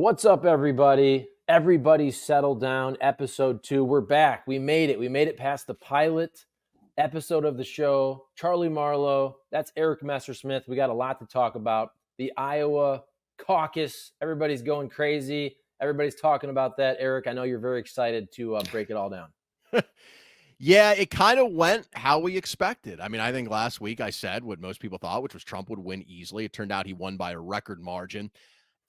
What's up, everybody? Everybody settle down. Episode 2. We're back. We made it. We made it past the pilot episode of the show. Charlie Marlow. That's Eric Messersmith. We got a lot to talk about. The Iowa Caucus. Everybody's going crazy. Everybody's talking about that. Eric, I know you're very excited to break it all down. Yeah, it kind of went how we expected. I mean, I think last week I said what most people thought, which was Trump would win easily. It turned out he won by a record margin,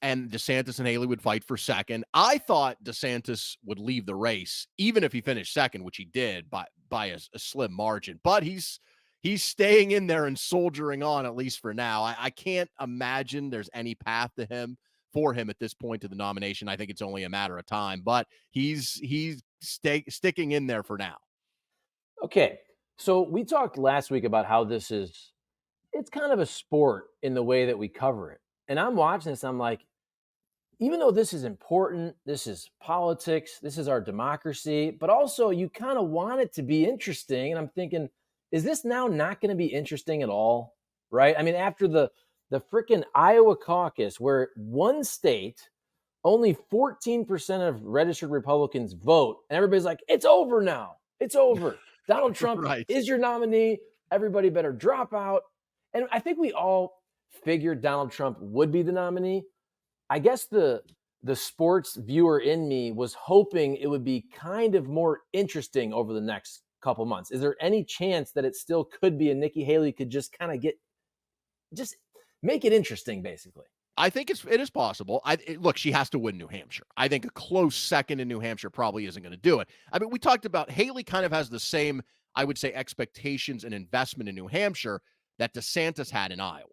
and DeSantis and Haley would fight for second. I thought DeSantis would leave the race, even if he finished second, which he did by a slim margin. But he's staying in there and soldiering on, at least for now. I can't imagine there's any path to him for him at this point to the nomination. I think it's only a matter of time, but he's sticking in there for now. Okay, so we talked last week about how it's kind of a sport in the way that we cover it. And I'm watching this, I'm like, even though this is important, this is politics, this is our democracy, but also you kind of want it to be interesting. And I'm thinking, is this now not going to be interesting at all? Right? I mean, after the freaking Iowa caucus, where one state, only 14% of registered Republicans vote, and everybody's like, it's over now. It's over. Donald Trump Right. is your nominee. Everybody better drop out. And I think we all figured Donald Trump would be the nominee. I guess the sports viewer in me was hoping it would be kind of more interesting over the next couple months. Is there any chance that it still could be, and Nikki Haley could just kind of just make it interesting, basically? I think it is possible. Look, she has to win New Hampshire. I think a close second in New Hampshire probably isn't going to do it. I mean, we talked about Haley kind of has the same, I would say, expectations and investment in New Hampshire that DeSantis had in Iowa.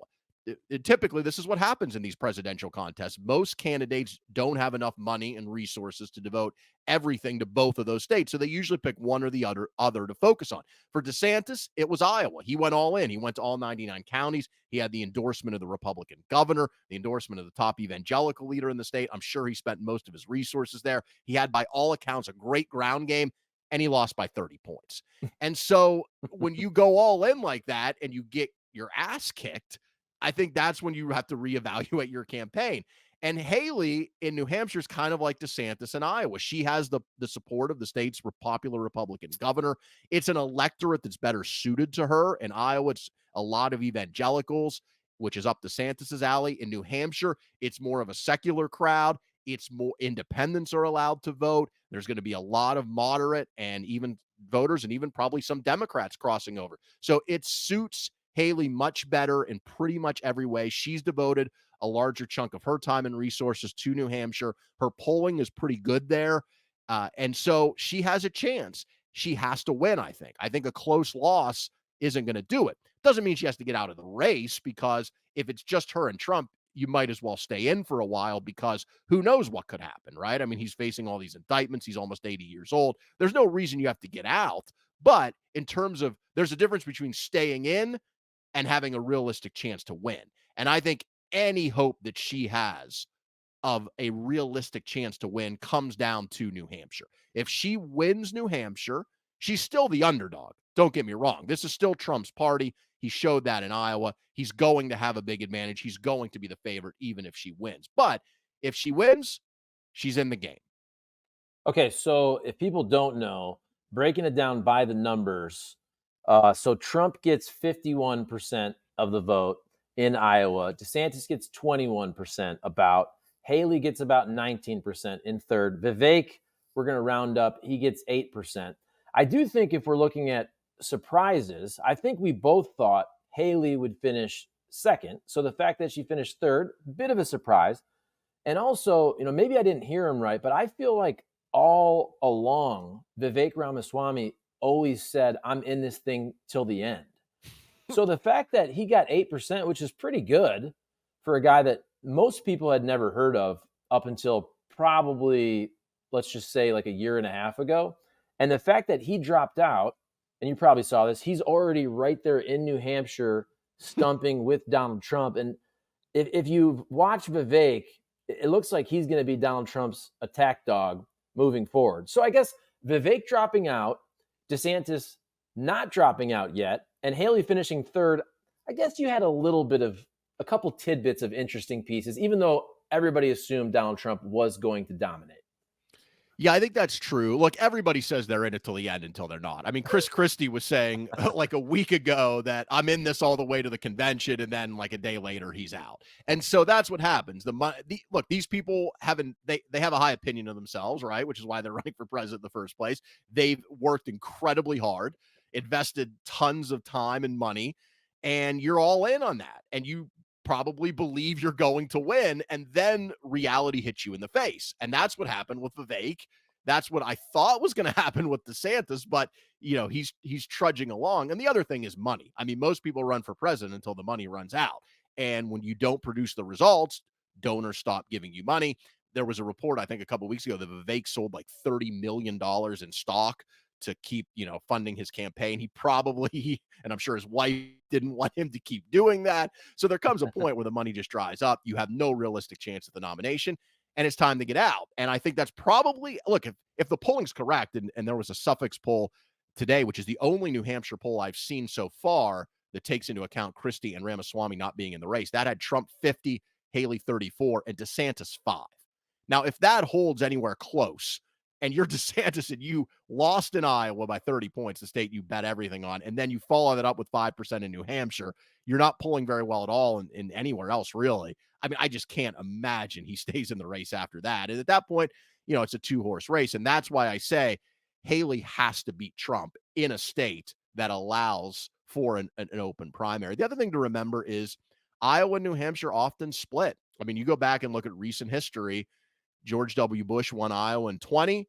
Typically, this is what happens in these presidential contests. Most candidates don't have enough money and resources to devote everything to both of those states. So they usually pick one or the other to focus on. For DeSantis, it was Iowa. He went all in. He went to all 99 counties. He had the endorsement of the Republican governor, the endorsement of the top evangelical leader in the state. I'm sure he spent most of his resources there. He had, by all accounts, a great ground game, and he lost by 30 points. And so when you go all in like that and you get your ass kicked, I think that's when you have to reevaluate your campaign. And Haley in New Hampshire is kind of like DeSantis in Iowa. She has the support of the state's popular Republican governor. It's an electorate that's better suited to her. In Iowa, it's a lot of evangelicals, which is up DeSantis's alley. In New Hampshire, it's more of a secular crowd. It's more independents are allowed to vote. There's going to be a lot of moderate and even voters and even probably some Democrats crossing over. So it suits Haley much better in pretty much every way. She's devoted a larger chunk of her time and resources to New Hampshire. Her polling is pretty good there. And so she has a chance. She has to win, I think. I think a close loss isn't going to do it. Doesn't mean she has to get out of the race, because if it's just her and Trump, you might as well stay in for a while, because who knows what could happen, right? I mean, he's facing all these indictments. He's almost 80 years old. There's no reason you have to get out. But in terms of, there's a difference between staying in and having a realistic chance to win. And I think any hope that she has of a realistic chance to win comes down to New Hampshire. If she wins New Hampshire, she's still the underdog. Don't get me wrong. This is still Trump's party. He showed that in Iowa. He's going to have a big advantage. He's going to be the favorite, even if she wins. But if she wins, she's in the game. Okay, so if people don't know, breaking it down by the numbers, so Trump gets 51% of the vote in Iowa. DeSantis gets 21% about. Haley gets about 19% in third. Vivek, we're going to round up, he gets 8%. I do think if we're looking at surprises, I think we both thought Haley would finish second. So the fact that she finished third, bit of a surprise. And also, maybe I didn't hear him right, but I feel like all along, Vivek Ramaswamy always said, I'm in this thing till the end. So the fact that he got 8%, which is pretty good for a guy that most people had never heard of up until probably, let's just say, like a year and a half ago. And the fact that he dropped out, and you probably saw this, he's already right there in New Hampshire stumping with Donald Trump. And if you watch Vivek, it looks like he's going to be Donald Trump's attack dog moving forward. So I guess Vivek dropping out, DeSantis not dropping out yet, and Haley finishing third, I guess you had a couple tidbits of interesting pieces, even though everybody assumed Donald Trump was going to dominate. Yeah, I think that's true. Look, everybody says they're in it till the end until they're not. I mean, Chris Christie was saying like a week ago that I'm in this all the way to the convention, and then like a day later he's out. And so that's what happens. Look, these people they have a high opinion of themselves, right? Which is why they're running for president in the first place. They've worked incredibly hard, invested tons of time and money, and you're all in on that. And you probably believe you're going to win, and then reality hits you in the face. And that's what happened with Vivek. That's what I thought was going to happen with DeSantis, but he's trudging along. And the other thing is money. I mean, most people run for president until the money runs out. And when you don't produce the results, donors stop giving you money. There was a report, I think, a couple of weeks ago that Vivek sold like $30 million in stock to keep, funding his campaign. He probably, and I'm sure his wife didn't want him to keep doing that. So there comes a point where the money just dries up. You have no realistic chance at the nomination, and it's time to get out. And I think that's probably, look, if the polling's correct, and there was a Suffolk's poll today, which is the only New Hampshire poll I've seen so far that takes into account Christie and Ramaswamy not being in the race, that had Trump 50, Haley 34, and DeSantis 5. Now, if that holds anywhere close, and you're DeSantis and you lost in Iowa by 30 points, the state you bet everything on, and then you follow that up with 5% in New Hampshire, you're not pulling very well at all in anywhere else, really. I mean, I just can't imagine he stays in the race after that. And at that point, it's a two-horse race. And that's why I say Haley has to beat Trump in a state that allows for an open primary. The other thing to remember is Iowa and New Hampshire often split. I mean, you go back and look at recent history. George W. Bush won Iowa in 2000,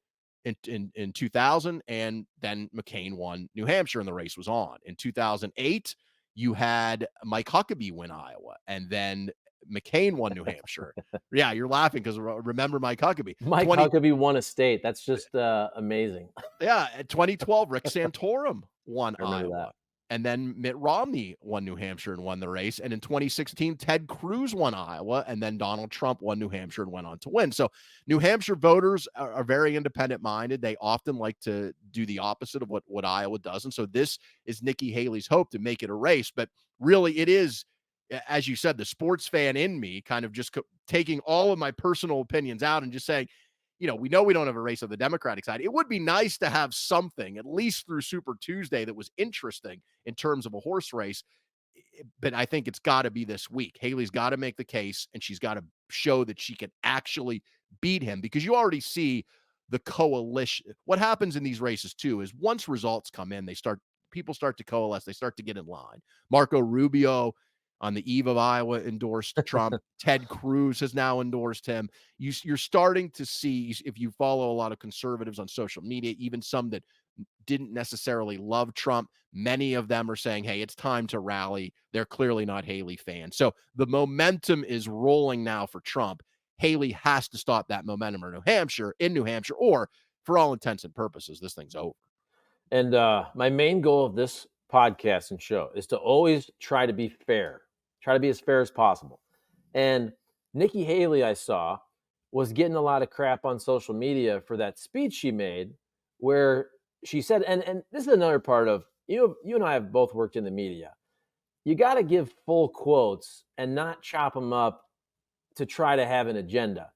and then McCain won New Hampshire, and the race was on. In 2008, you had Mike Huckabee win Iowa, and then McCain won New Hampshire. Yeah, you're laughing because remember Mike Huckabee. Huckabee won a state. That's just amazing. Yeah, in 2012, Rick Santorum won Iowa. That. And then Mitt Romney won New Hampshire and won the race. And in 2016, Ted Cruz won Iowa, and then Donald Trump won New Hampshire and went on to win. So New Hampshire voters are very independent-minded. They often like to do the opposite of what Iowa does. And so this is Nikki Haley's hope to make it a race. But really, it is, as you said, the sports fan in me kind of just taking all of my personal opinions out and just saying, we know we don't have a race on the Democratic side. It would be nice to have something, at least through Super Tuesday, that was interesting in terms of a horse race. But I think it's got to be this week. Haley's got to make the case, and she's got to show that she can actually beat him, because you already see the coalition. What happens in these races, too, is once results come in, people start to coalesce. They start to get in line. Marco Rubio on the eve of Iowa endorsed Trump. Ted Cruz has now endorsed him. You're starting to see, if you follow a lot of conservatives on social media, even some that didn't necessarily love Trump, many of them are saying, hey, it's time to rally. They're clearly not Haley fans. So the momentum is rolling now for Trump. Haley has to stop that momentum in New Hampshire, or for all intents and purposes, this thing's over. And my main goal of this podcast and show is to always try to be fair. Try to be as fair as possible. And Nikki Haley, I saw, was getting a lot of crap on social media for that speech she made where she said, and this is another part of, you and I have both worked in the media. You got to give full quotes and not chop them up to try to have an agenda.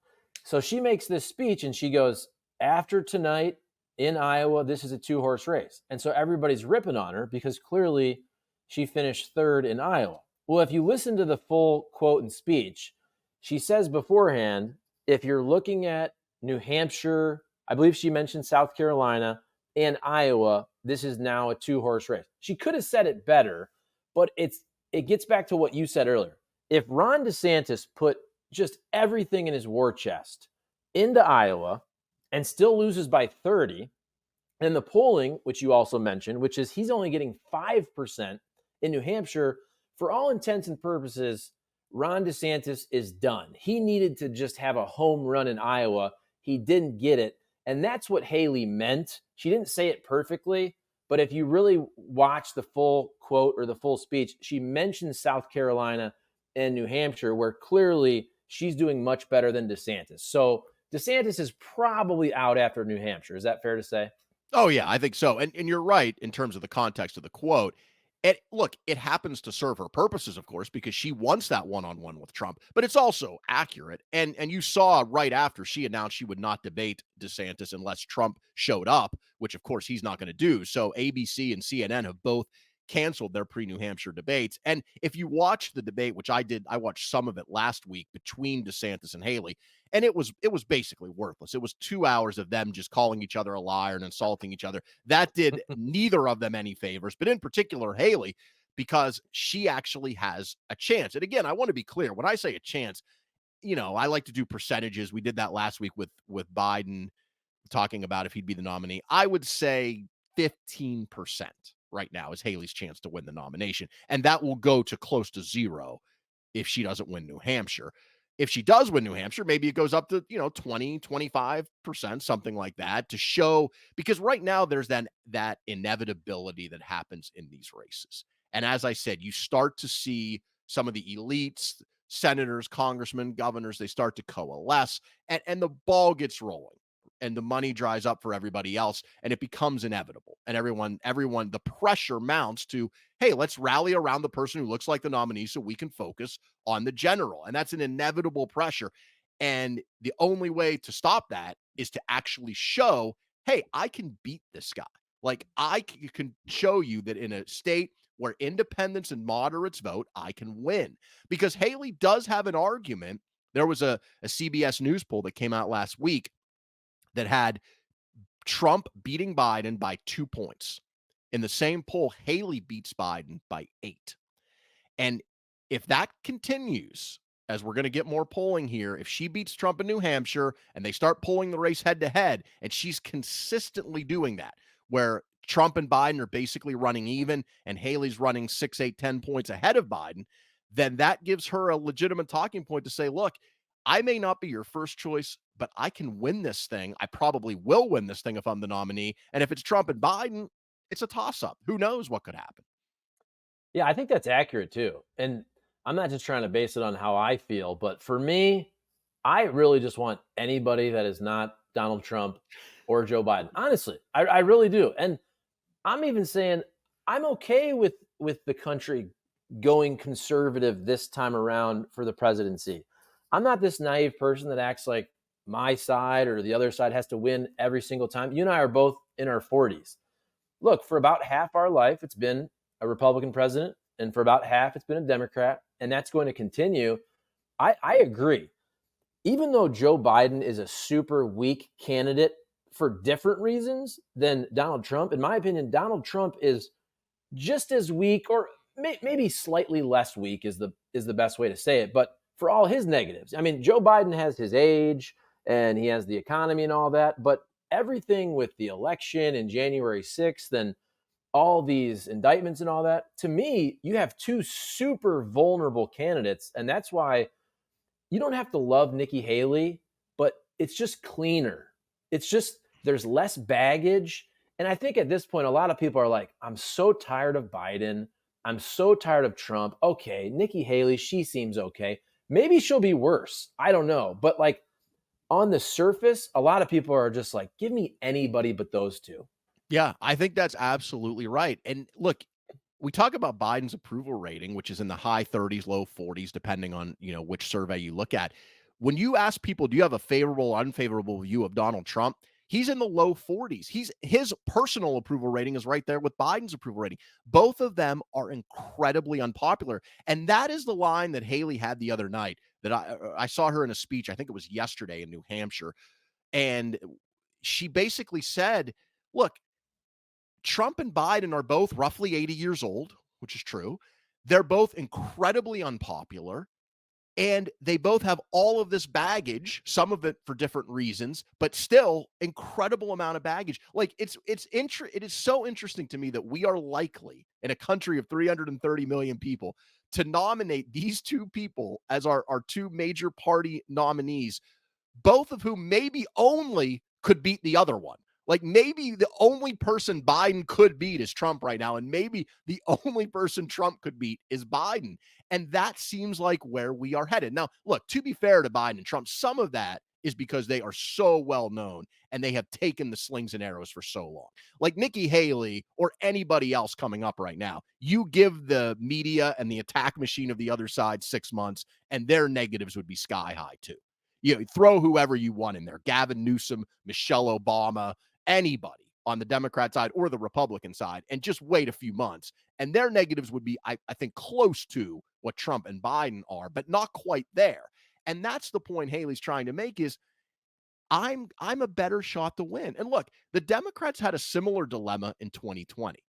So she makes this speech and she goes, after tonight in Iowa, this is a two-horse race. And so everybody's ripping on her because clearly she finished third in Iowa. Well, if you listen to the full quote and speech, she says beforehand, if you're looking at New Hampshire, I believe she mentioned South Carolina, and Iowa, this is now a two-horse race. She could have said it better, but it gets back to what you said earlier. If Ron DeSantis put just everything in his war chest into Iowa and still loses by 30, and the polling, which you also mentioned, which is he's only getting 5% in New Hampshire, for all intents and purposes, Ron DeSantis is done. He needed to just have a home run in Iowa. He didn't get it. And that's what Haley meant. She didn't say it perfectly, but if you really watch the full quote or the full speech, she mentions South Carolina and New Hampshire, where clearly she's doing much better than DeSantis. So DeSantis is probably out after New Hampshire. Is that fair to say? Oh, yeah, I think so. And you're right in terms of the context of the quote. And look, it happens to serve her purposes, of course, because she wants that one-on-one with Trump, but it's also accurate. And you saw right after she announced she would not debate DeSantis unless Trump showed up, which of course he's not going to do. So ABC and CNN have both canceled their pre-New Hampshire debates. And if you watch the debate, which I did, I watched some of it last week between DeSantis and Haley, and it was basically worthless. It was 2 hours of them just calling each other a liar and insulting each other. That did neither of them any favors, but in particular Haley, because she actually has a chance. And again, I want to be clear, when I say a chance, I like to do percentages. We did that last week with Biden talking about if he'd be the nominee. I would say 15% right now is Haley's chance to win the nomination, and that will go to close to zero if she doesn't win New Hampshire. If she does win New Hampshire, maybe it goes up to, 20, 25%, something like that, to show, because right now there's that inevitability that happens in these races. And as I said, you start to see some of the elites, senators, congressmen, governors, they start to coalesce, and the ball gets rolling and the money dries up for everybody else, and it becomes inevitable. And everyone, the pressure mounts to, hey, let's rally around the person who looks like the nominee so we can focus on the general. And that's an inevitable pressure. And the only way to stop that is to actually show, hey, I can beat this guy. Like, can show you that in a state where independents and moderates vote, I can win. Because Haley does have an argument. There was a CBS News poll that came out last week that had Trump beating Biden by 2 points. In the same poll, Haley beats Biden by 8. And if that continues, as we're going to get more polling here, if she beats Trump in New Hampshire and they start polling the race head to head, and she's consistently doing that, where Trump and Biden are basically running even and Haley's running 6, 8, 10 points ahead of Biden, then that gives her a legitimate talking point to say, look, I may not be your first choice, but I can win this thing. I probably will win this thing if I'm the nominee. And if it's Trump and Biden, it's a toss-up. Who knows what could happen? Yeah, I think that's accurate too. And I'm not just trying to base it on how I feel, but for me, I really just want anybody that is not Donald Trump or Joe Biden. Honestly, I really do. And I'm even saying I'm okay with the country going conservative this time around for the presidency. I'm not this naive person that acts like my side or the other side has to win every single time. You and I are both in our 40s. Look, for about half our life, it's been a Republican president, and for about half, it's been a Democrat, and that's going to continue. I agree. Even though Joe Biden is a super weak candidate for different reasons than Donald Trump, in my opinion, Donald Trump is just as weak, or maybe slightly less weak is the best way to say it. But for all his negatives, I mean, Joe Biden has his age and he has the economy and all that, but everything with the election and January 6th and all these indictments and all that, to me, you have two super vulnerable candidates. And that's why you don't have to love Nikki Haley, but it's just cleaner. It's just, there's less baggage. And I think at this point, a lot of people are like, I'm so tired of Biden. I'm so tired of Trump. Okay, Nikki Haley, she seems okay. Maybe she'll be worse. I don't know. But like on the surface, a lot of people are just like, give me anybody but those two. Yeah, I think that's absolutely right. And look, we talk about Biden's approval rating, which is in the high 30s, low 40s, depending on, which survey you look at. When you ask people, do you have a favorable, unfavorable view of Donald Trump? He's in the low 40s. His personal approval rating is right there with Biden's approval rating. Both of them are incredibly unpopular. And that is the line that Haley had the other night that I saw her in a speech. I think it was yesterday in New Hampshire. And she basically said, look, Trump and Biden are both roughly 80 years old, which is true. They're both incredibly unpopular, and they both have all of this baggage, some of it for different reasons, but still incredible amount of baggage. Like it is so interesting to me that we are likely in a country of 330 million people to nominate these two people as our two major party nominees, both of whom maybe only could beat the other one. Like maybe the only person Biden could beat is Trump right now, and maybe the only person Trump could beat is Biden. And that seems like where we are headed. Now, look, to be fair to Biden and Trump, some of that is because they are so well known and they have taken the slings and arrows for so long. Like Nikki Haley or anybody else coming up right now, you give the media and the attack machine of the other side 6 months and their negatives would be sky high too. You know, throw whoever you want in there, Gavin Newsom, Michelle Obama, anybody on the Democrat side or the Republican side, and just wait a few months. And their negatives would be, I think, close to what Trump and Biden are, but not quite there. And that's the point Haley's trying to make is I'm a better shot to win. And look, the Democrats had a similar dilemma in 2020.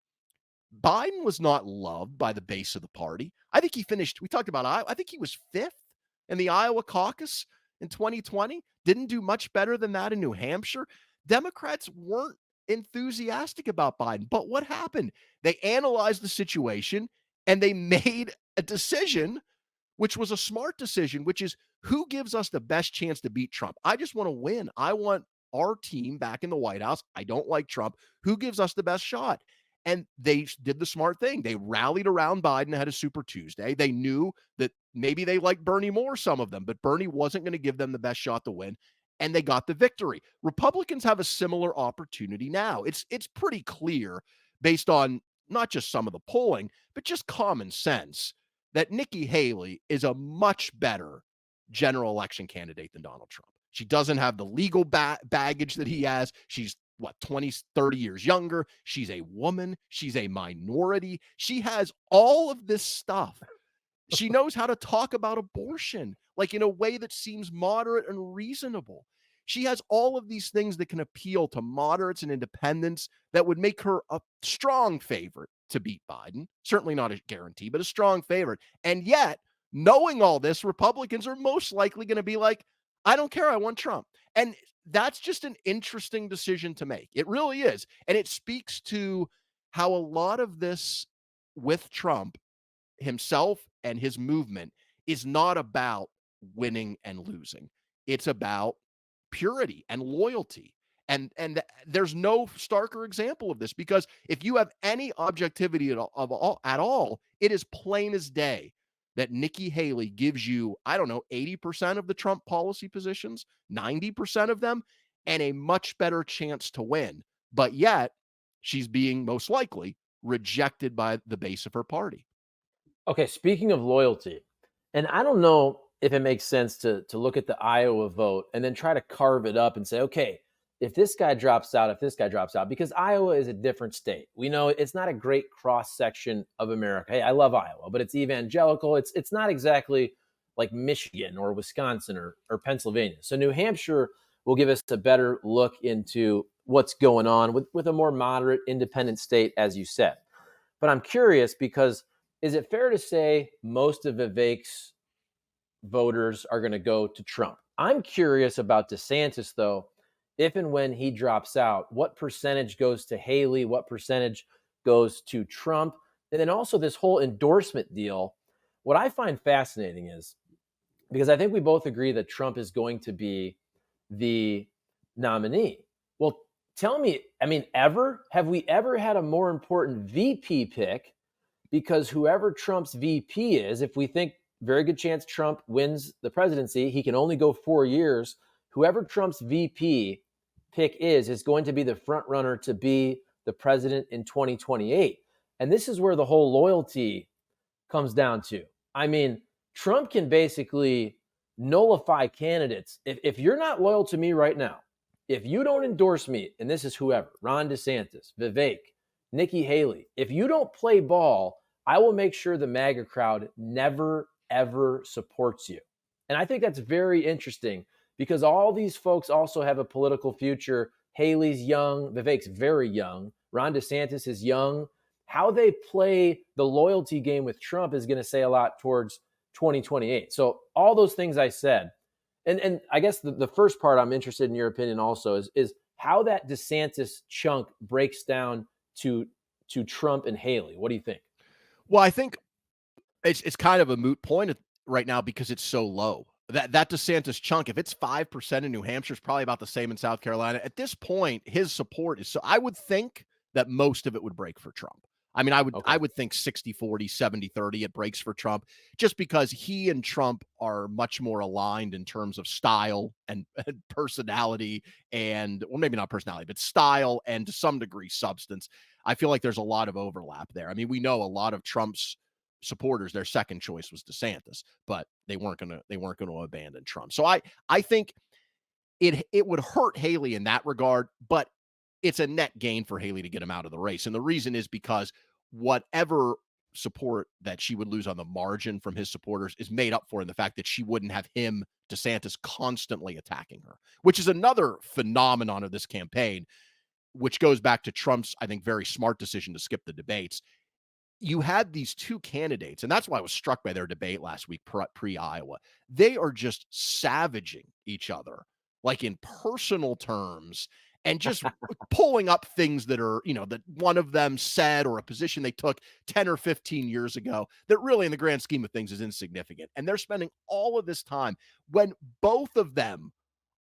Biden was not loved by the base of the party. I think he finished, we talked about Iowa, I think he was 5th in the Iowa caucus in 2020. Didn't do much better than that in New Hampshire. Democrats weren't enthusiastic about Biden. But what happened? They analyzed the situation and they made a decision, which was a smart decision, which is who gives us the best chance to beat Trump? I just want to win. I want our team back in the White House. I don't like Trump. Who gives us the best shot? And they did the smart thing. They rallied around Biden ahead of Super Tuesday. They knew that maybe they liked Bernie more, some of them, but Bernie wasn't going to give them the best shot to win. And they got the victory. Republicans have a similar opportunity now. It's pretty clear based on not just some of the polling, but just common sense that Nikki Haley is a much better general election candidate than Donald Trump. She doesn't have the legal baggage that he has. She's 20, 30 years younger. She's a woman. She's a minority. She has all of this stuff. She knows how to talk about abortion, like in a way that seems moderate and reasonable. She has all of these things that can appeal to moderates and independents that would make her a strong favorite to beat Biden. Certainly not a guarantee, but a strong favorite. And yet, knowing all this, Republicans are most likely going to be like, I don't care. I want Trump. And that's just an interesting decision to make. It really is. And it speaks to how a lot of this with Trump himself and his movement is not about winning and losing. It's about purity and loyalty. And there's no starker example of this because if you have any objectivity at all, it is plain as day that Nikki Haley gives you, I don't know, 80% of the Trump policy positions, 90% of them, and a much better chance to win. But yet, she's being most likely rejected by the base of her party. Okay, speaking of loyalty, and I don't know if it makes sense to look at the Iowa vote and then try to carve it up and say, okay, if this guy drops out, because Iowa is a different state. We know it's not a great cross section of America. Hey, I love Iowa, but it's evangelical. It's not exactly like Michigan or Wisconsin or Pennsylvania. So New Hampshire will give us a better look into what's going on with a more moderate, independent state, as you said. But I'm curious because is it fair to say most of Vivek's voters are going to go to Trump? I'm curious about DeSantis, though. If and when he drops out, what percentage goes to Haley? What percentage goes to Trump? And then also this whole endorsement deal. What I find fascinating is because I think we both agree that Trump is going to be the nominee. Well, tell me, I mean, have we ever had a more important VP pick? Because whoever Trump's VP is, if we think very good chance Trump wins the presidency, he can only go 4 years. Whoever Trump's VP pick is going to be the front runner to be the president in 2028. And this is where the whole loyalty comes down to. I mean, Trump can basically nullify candidates. If you're not loyal to me right now, if you don't endorse me, and this is whoever, Ron DeSantis, Vivek, Nikki Haley, if you don't play ball, I will make sure the MAGA crowd never, ever supports you. And I think that's very interesting because all these folks also have a political future. Haley's young, Vivek's very young, Ron DeSantis is young. How they play the loyalty game with Trump is going to say a lot towards 2028. So all those things I said, and I guess the first part I'm interested in your opinion also is how that DeSantis chunk breaks down to Trump and Haley. What do you think? Well, I think it's kind of a moot point right now because it's so low. That DeSantis chunk, if it's 5% in New Hampshire, is probably about the same in South Carolina. At this point, his support is so. I would think that most of it would break for Trump. I mean, I Okay. would think 60-40, 70-30 it breaks for Trump, just because he and Trump are much more aligned in terms of style and personality and, well, maybe not personality, but style and to some degree substance. I feel like there's a lot of overlap there. I mean, we know a lot of Trump's supporters, their second choice was DeSantis, but they weren't gonna abandon Trump. So I think it would hurt Haley in that regard, but it's a net gain for Haley to get him out of the race. And the reason is because whatever support that she would lose on the margin from his supporters is made up for in the fact that she wouldn't have him, DeSantis, constantly attacking her, which is another phenomenon of this campaign, which goes back to Trump's, I think, very smart decision to skip the debates. You had these two candidates, and that's why I was struck by their debate last week pre Iowa. They are just savaging each other, like in personal terms, and just pulling up things that are, that one of them said or a position they took 10 or 15 years ago that really, in the grand scheme of things, is insignificant. And they're spending all of this time when both of them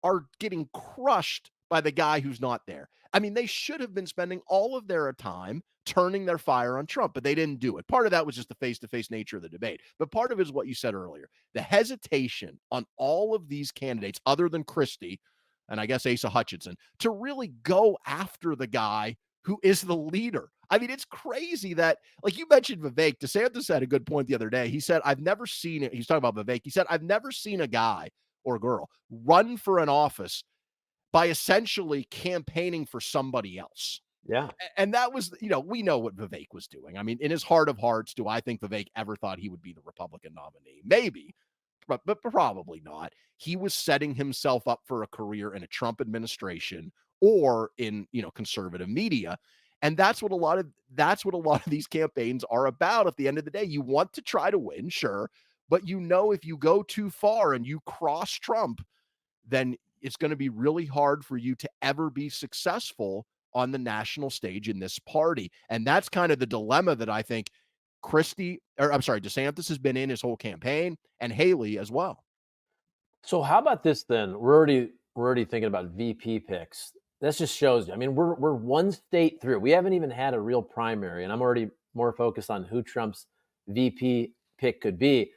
are getting crushed by the guy who's not there. I mean, they should have been spending all of their time turning their fire on Trump, but they didn't do it. Part of that was just the face-to-face nature of the debate. But part of it is what you said earlier. The hesitation on all of these candidates, other than Christie and I guess Asa Hutchinson, to really go after the guy who is the leader. I mean, it's crazy that, like you mentioned Vivek, DeSantis had a good point the other day. He said, I've never seen it. He's talking about Vivek. He said, I've never seen a guy or a girl run for an office by essentially campaigning for somebody else. Yeah. And that was, we know what Vivek was doing. I mean, in his heart of hearts, do I think Vivek ever thought he would be the Republican nominee? Maybe, but probably not. He was setting himself up for a career in a Trump administration or in, conservative media. And that's what a lot of these campaigns are about. At the end of the day, you want to try to win, sure, but if you go too far and you cross Trump, then it's going to be really hard for you to ever be successful on the national stage in this party. And that's kind of the dilemma that I think DeSantis has been in his whole campaign, and Haley as well. So how about this then? We're already thinking about VP picks. This just shows you. I mean, we're one state through. We haven't even had a real primary, and I'm already more focused on who Trump's VP pick could be.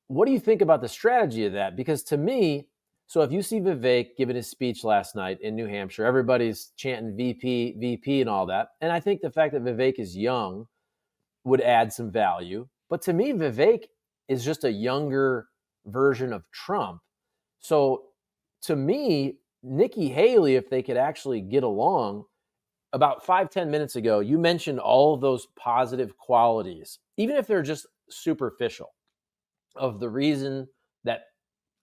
What do you think about the strategy of that? Because to me, so if you see Vivek giving his speech last night in New Hampshire, everybody's chanting VP, VP, and all that. And I think the fact that Vivek is young would add some value. But to me, Vivek is just a younger version of Trump. So to me, Nikki Haley, if they could actually get along, about 5-10 minutes ago, you mentioned all of those positive qualities, even if they're just superficial, of the reason that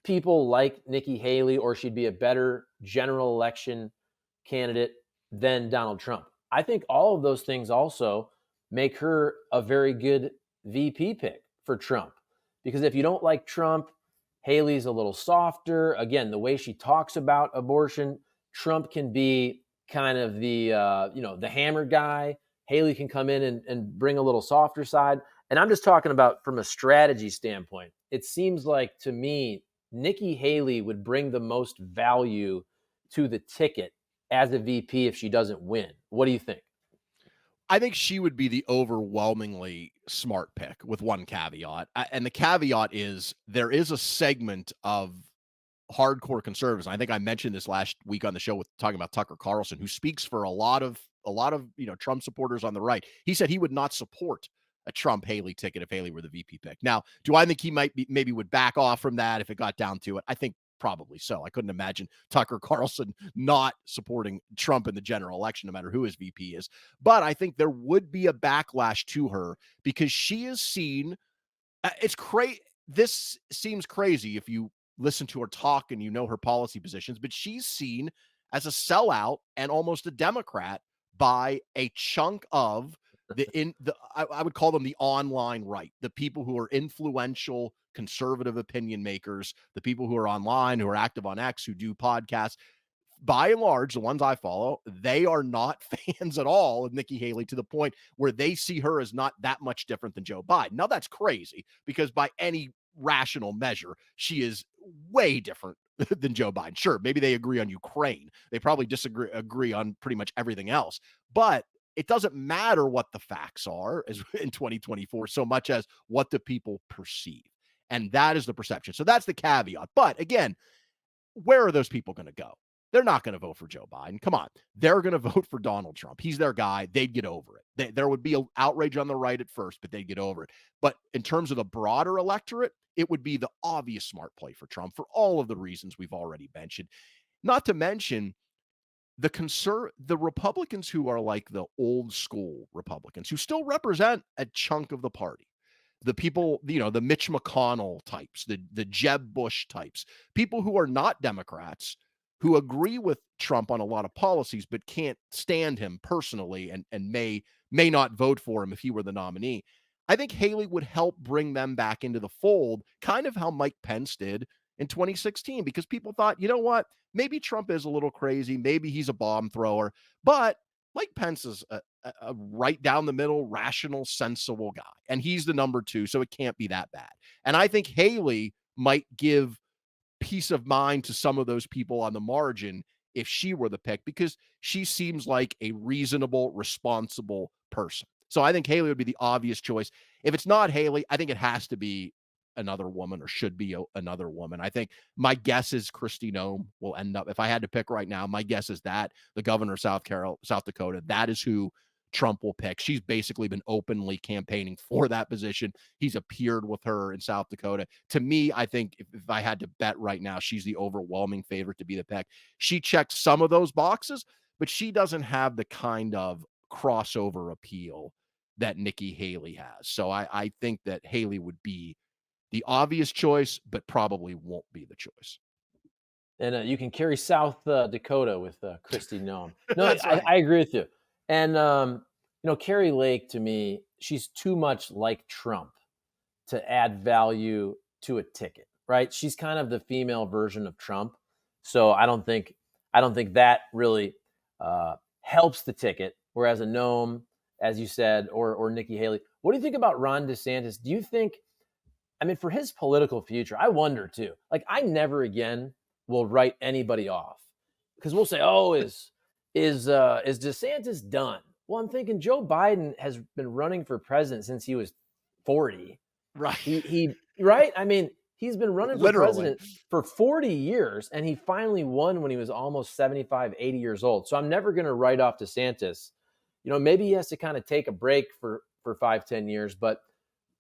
people like Nikki Haley or she'd be a better general election candidate than Donald Trump. I think all of those things also make her a very good VP pick for Trump. Because if you don't like Trump, Haley's a little softer. Again, the way she talks about abortion, Trump can be kind of the hammer guy. Haley can come in and bring a little softer side. And I'm just talking about from a strategy standpoint. It seems like to me, Nikki Haley would bring the most value to the ticket as a VP if she doesn't win. What do you think? I think she would be the overwhelmingly smart pick with one caveat. And the caveat is there is a segment of hardcore conservatives. I think I mentioned this last week on the show with talking about Tucker Carlson, who speaks for a lot of Trump supporters on the right. He said he would not support a Trump Haley ticket if Haley were the VP pick. Now, do I think he maybe would back off from that if it got down to it? I think probably so. I couldn't imagine Tucker Carlson not supporting Trump in the general election, no matter who his VP is. But I think there would be a backlash to her because she is seen. It's crazy. This seems crazy if you listen to her talk and her policy positions, but she's seen as a sellout and almost a Democrat by a chunk of I would call them the online right, the people who are influential conservative opinion makers, the people who are online, who are active on X, who do podcasts. By and large, the ones I follow, they are not fans at all of Nikki Haley to the point where they see her as not that much different than Joe Biden. Now, that's crazy because by any rational measure, she is way different than Joe Biden. Sure, maybe they agree on Ukraine. They probably agree on pretty much everything else. But it doesn't matter what the facts are as in 2024 so much as what the people perceive. And that is the perception. So that's the caveat. But again, where are those people going to go? They're not going to vote for Joe Biden. Come on. They're going to vote for Donald Trump. He's their guy. They'd get over it. There would be an outrage on the right at first, but they'd get over it. But in terms of the broader electorate, it would be the obvious smart play for Trump for all of the reasons we've already mentioned. Not to mention the Republicans who are like the old school Republicans who still represent a chunk of the party. The people, the Mitch McConnell types, the Jeb Bush types, people who are not Democrats, who agree with Trump on a lot of policies, but can't stand him personally and may not vote for him if he were the nominee. I think Haley would help bring them back into the fold, kind of how Mike Pence did in 2016, because people thought, you know what, maybe Trump is a little crazy, maybe he's a bomb thrower, but Mike Pence is a right down the middle, rational, sensible guy. And he's the number 2, so it can't be that bad. And I think Haley might give peace of mind to some of those people on the margin if she were the pick, because she seems like a reasonable, responsible person. So I think Haley would be the obvious choice. If it's not Haley, I think it has to be another woman, or should be another woman. I think my guess is Kristi Noem will end up, if I had to pick right now, my guess is that the governor of South Dakota, that is who Trump will pick. She's basically been openly campaigning for that position. He's appeared with her in South Dakota. To me, I think if I had to bet right now, she's the overwhelming favorite to be the pick. She checks some of those boxes, but she doesn't have the kind of crossover appeal that Nikki Haley has. So I think that Haley would be the obvious choice, but probably won't be the choice. And you can carry South Dakota with Kristi Noem. No, That's right. I agree with you. And, Carrie Lake, to me, she's too much like Trump to add value to a ticket, right? She's kind of the female version of Trump. So I don't think that really helps the ticket. Whereas a Noem, as you said, or Nikki Haley. What do you think about Ron DeSantis? Do you think, for his political future, I wonder too. Like, I never again will write anybody off, because we'll say, "Oh, is DeSantis done?" Well, I'm thinking Joe Biden has been running for president since he was 40. Right. He right? He's been running for Literally. president for 40 years, and he finally won when he was almost 75, 80 years old. So I'm never going to write off DeSantis. Maybe he has to kind of take a break for 5, 10 years. But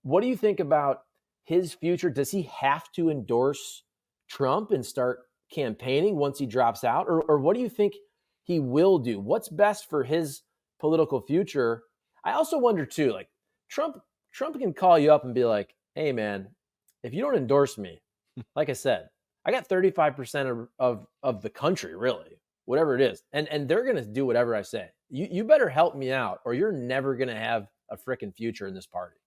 what do you think about his future? Does he have to endorse Trump and start campaigning once he drops out? Or what do you think he will do? What's best for his political future? I also wonder too, like, Trump can call you up and be like, "Hey man, if you don't endorse me, like I said, I got 35% of the country, really, whatever it is. And they're going to do whatever I say. You better help me out, or you're never going to have a freaking future in this party."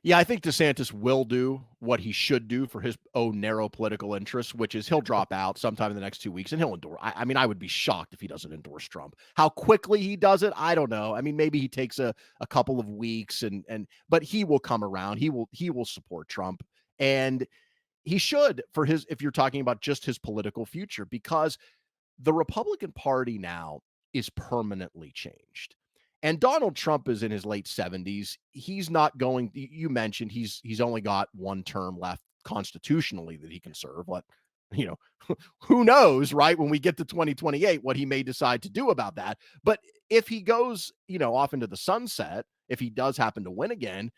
Yeah, I think DeSantis will do what he should do for his own narrow political interests, which is he'll drop out sometime in the next 2 weeks and he'll endorse. I would be shocked if he doesn't endorse Trump. How quickly he does it, I don't know. Maybe he takes a couple of weeks but he will come around. He will support Trump, and he should, if you're talking about just his political future, because the Republican Party now is permanently changed. And Donald Trump is in his late 70s. He's not going, you mentioned he's only got one term left constitutionally that he can serve. But, who knows, right? When we get to 2028, what he may decide to do about that. But if he goes, off into the sunset, if he does happen to win again,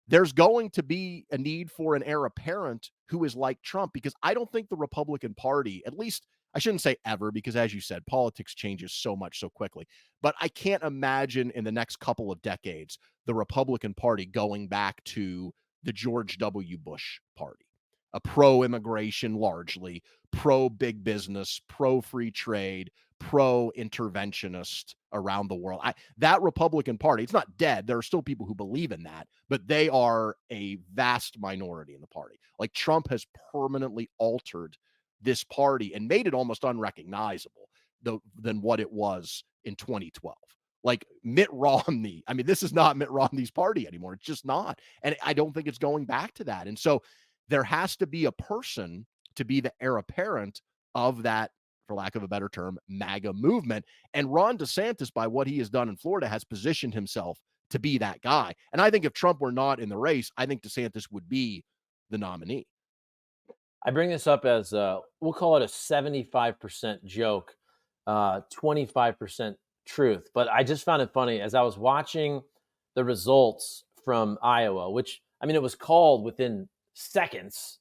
there's going to be a need for an heir apparent who is like Trump, because I don't think the Republican Party, at least I shouldn't say ever, because as you said, politics changes so much so quickly, but I can't imagine in the next couple of decades, the Republican Party going back to the George W. Bush party, a pro-immigration, largely pro-big business, pro-free trade, pro-interventionist around the world. That Republican Party, it's not dead. There are still people who believe in that, but they are a vast minority in the party. Like, Trump has permanently altered this party and made it almost unrecognizable than what it was in 2012. Like, Mitt Romney, this is not Mitt Romney's party anymore. It's just not. And I don't think it's going back to that. And so there has to be a person to be the heir apparent of that for lack of a better term, MAGA movement. And Ron DeSantis, by what he has done in Florida, has positioned himself to be that guy. And I think if Trump were not in the race, I think DeSantis would be the nominee. I bring this up as we'll call it a 75% joke, 25% truth. But I just found it funny as I was watching the results from Iowa, which, I mean, it was called within seconds.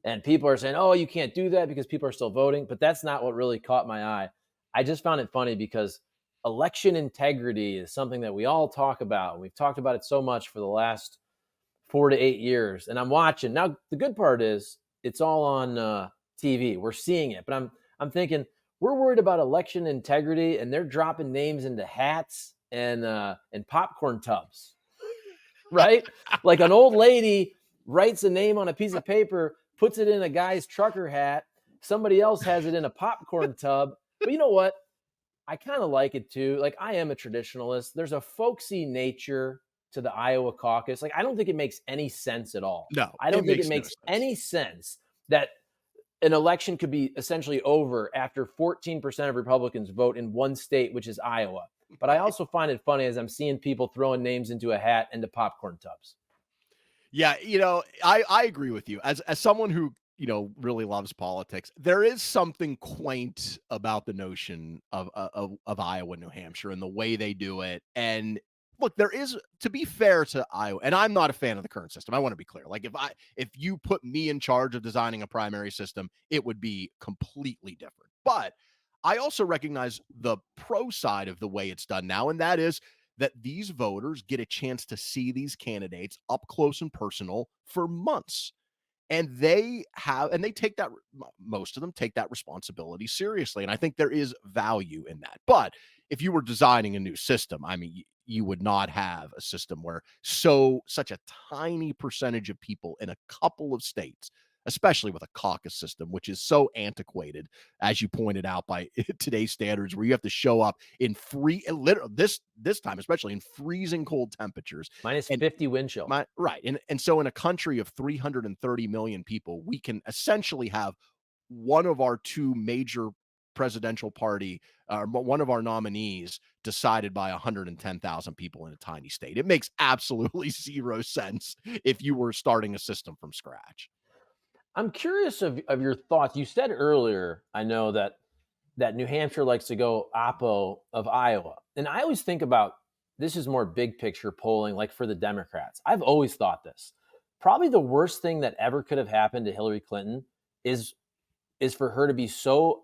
And people are saying, oh, you can't do that because people are still voting. But that's not what really caught my eye. I just found it funny because election integrity is something that we all talk about. We've talked about it so much for the last 4 to 8 years. And I'm watching. Now, the good part is it's all on TV. We're seeing it. But I'm thinking, we're worried about election integrity, and they're dropping names into hats and popcorn tubs, right? Like an old lady writes a name on a piece of paper, puts it in a guy's trucker hat. Somebody else has it in a popcorn tub. But you know what? I kind of like it too. Like, I am a traditionalist. There's a folksy nature to the Iowa caucus. Like, I don't think it makes any sense at all. No, I don't think it makes any sense that an election could be essentially over after 14% of Republicans vote in one state, which is Iowa. But I also find it funny as I'm seeing people throwing names into a hat and to popcorn tubs. Yeah, I agree with you. As someone who, really loves politics, there is something quaint about the notion of Iowa, New Hampshire, and the way they do it. And look, there is, to be fair to Iowa, and I'm not a fan of the current system. I want to be clear. Like, if you put me in charge of designing a primary system, it would be completely different. But I also recognize the pro side of the way it's done now, and that is that these voters get a chance to see these candidates up close and personal for months. And they take that, most of them take that responsibility seriously. And I think there is value in that. But if you were designing a new system, I mean, you would not have a system where such a tiny percentage of people in a couple of states, especially with a caucus system, which is so antiquated, as you pointed out, by today's standards, where you have to show up in this time, especially in freezing cold temperatures, minus 50 wind chill. Right. And so in a country of 330 million people, we can essentially have one of our two major presidential party, one of our nominees decided by 110,000 people in a tiny state. It makes absolutely zero sense if you were starting a system from scratch. I'm curious of your thoughts. You said earlier, I know that New Hampshire likes to go oppo of Iowa. And I always think about, this is more big picture polling, like for the Democrats. I've always thought this. Probably the worst thing that ever could have happened to Hillary Clinton is for her to be so